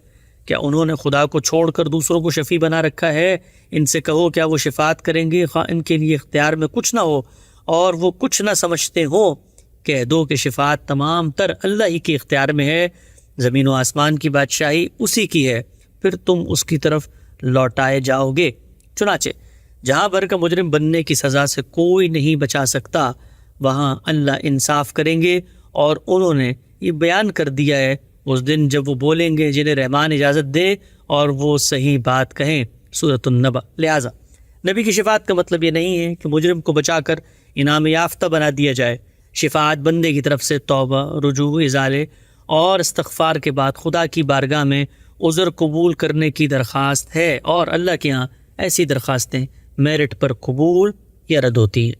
کیا انہوں نے خدا کو چھوڑ کر دوسروں کو شفیع بنا رکھا ہے؟ ان سے کہو کیا وہ شفاعت کریں گے خواہ ان کے لیے اختیار میں کچھ نہ ہو اور وہ کچھ نہ سمجھتے ہوں؟ کہہ دو کہ شفاعت تمام تر اللہ ہی کے اختیار میں ہے، زمین و آسمان کی بادشاہی اسی کی ہے، پھر تم اس کی طرف لوٹائے جاؤ گے۔ چنانچہ جہاں بھر کا مجرم بننے کی سزا سے کوئی نہیں بچا سکتا، وہاں اللہ انصاف کریں گے، اور انہوں نے یہ بیان کر دیا ہے اس دن جب وہ بولیں گے جنہیں رحمان اجازت دے اور وہ صحیح بات کہیں۔ سورۃ النبأ۔ لہٰذا نبی کی شفاعت کا مطلب یہ نہیں ہے کہ مجرم کو بچا کر انعام یافتہ بنا دیا جائے۔ شفاعت بندے کی طرف سے توبہ، رجوع، ازالے اور استغفار کے بعد خدا کی بارگاہ میں عذر قبول کرنے کی درخواست ہے، اور اللہ کے ہاں ایسی درخواستیں میرٹ پر قبول یا رد ہوتی ہیں۔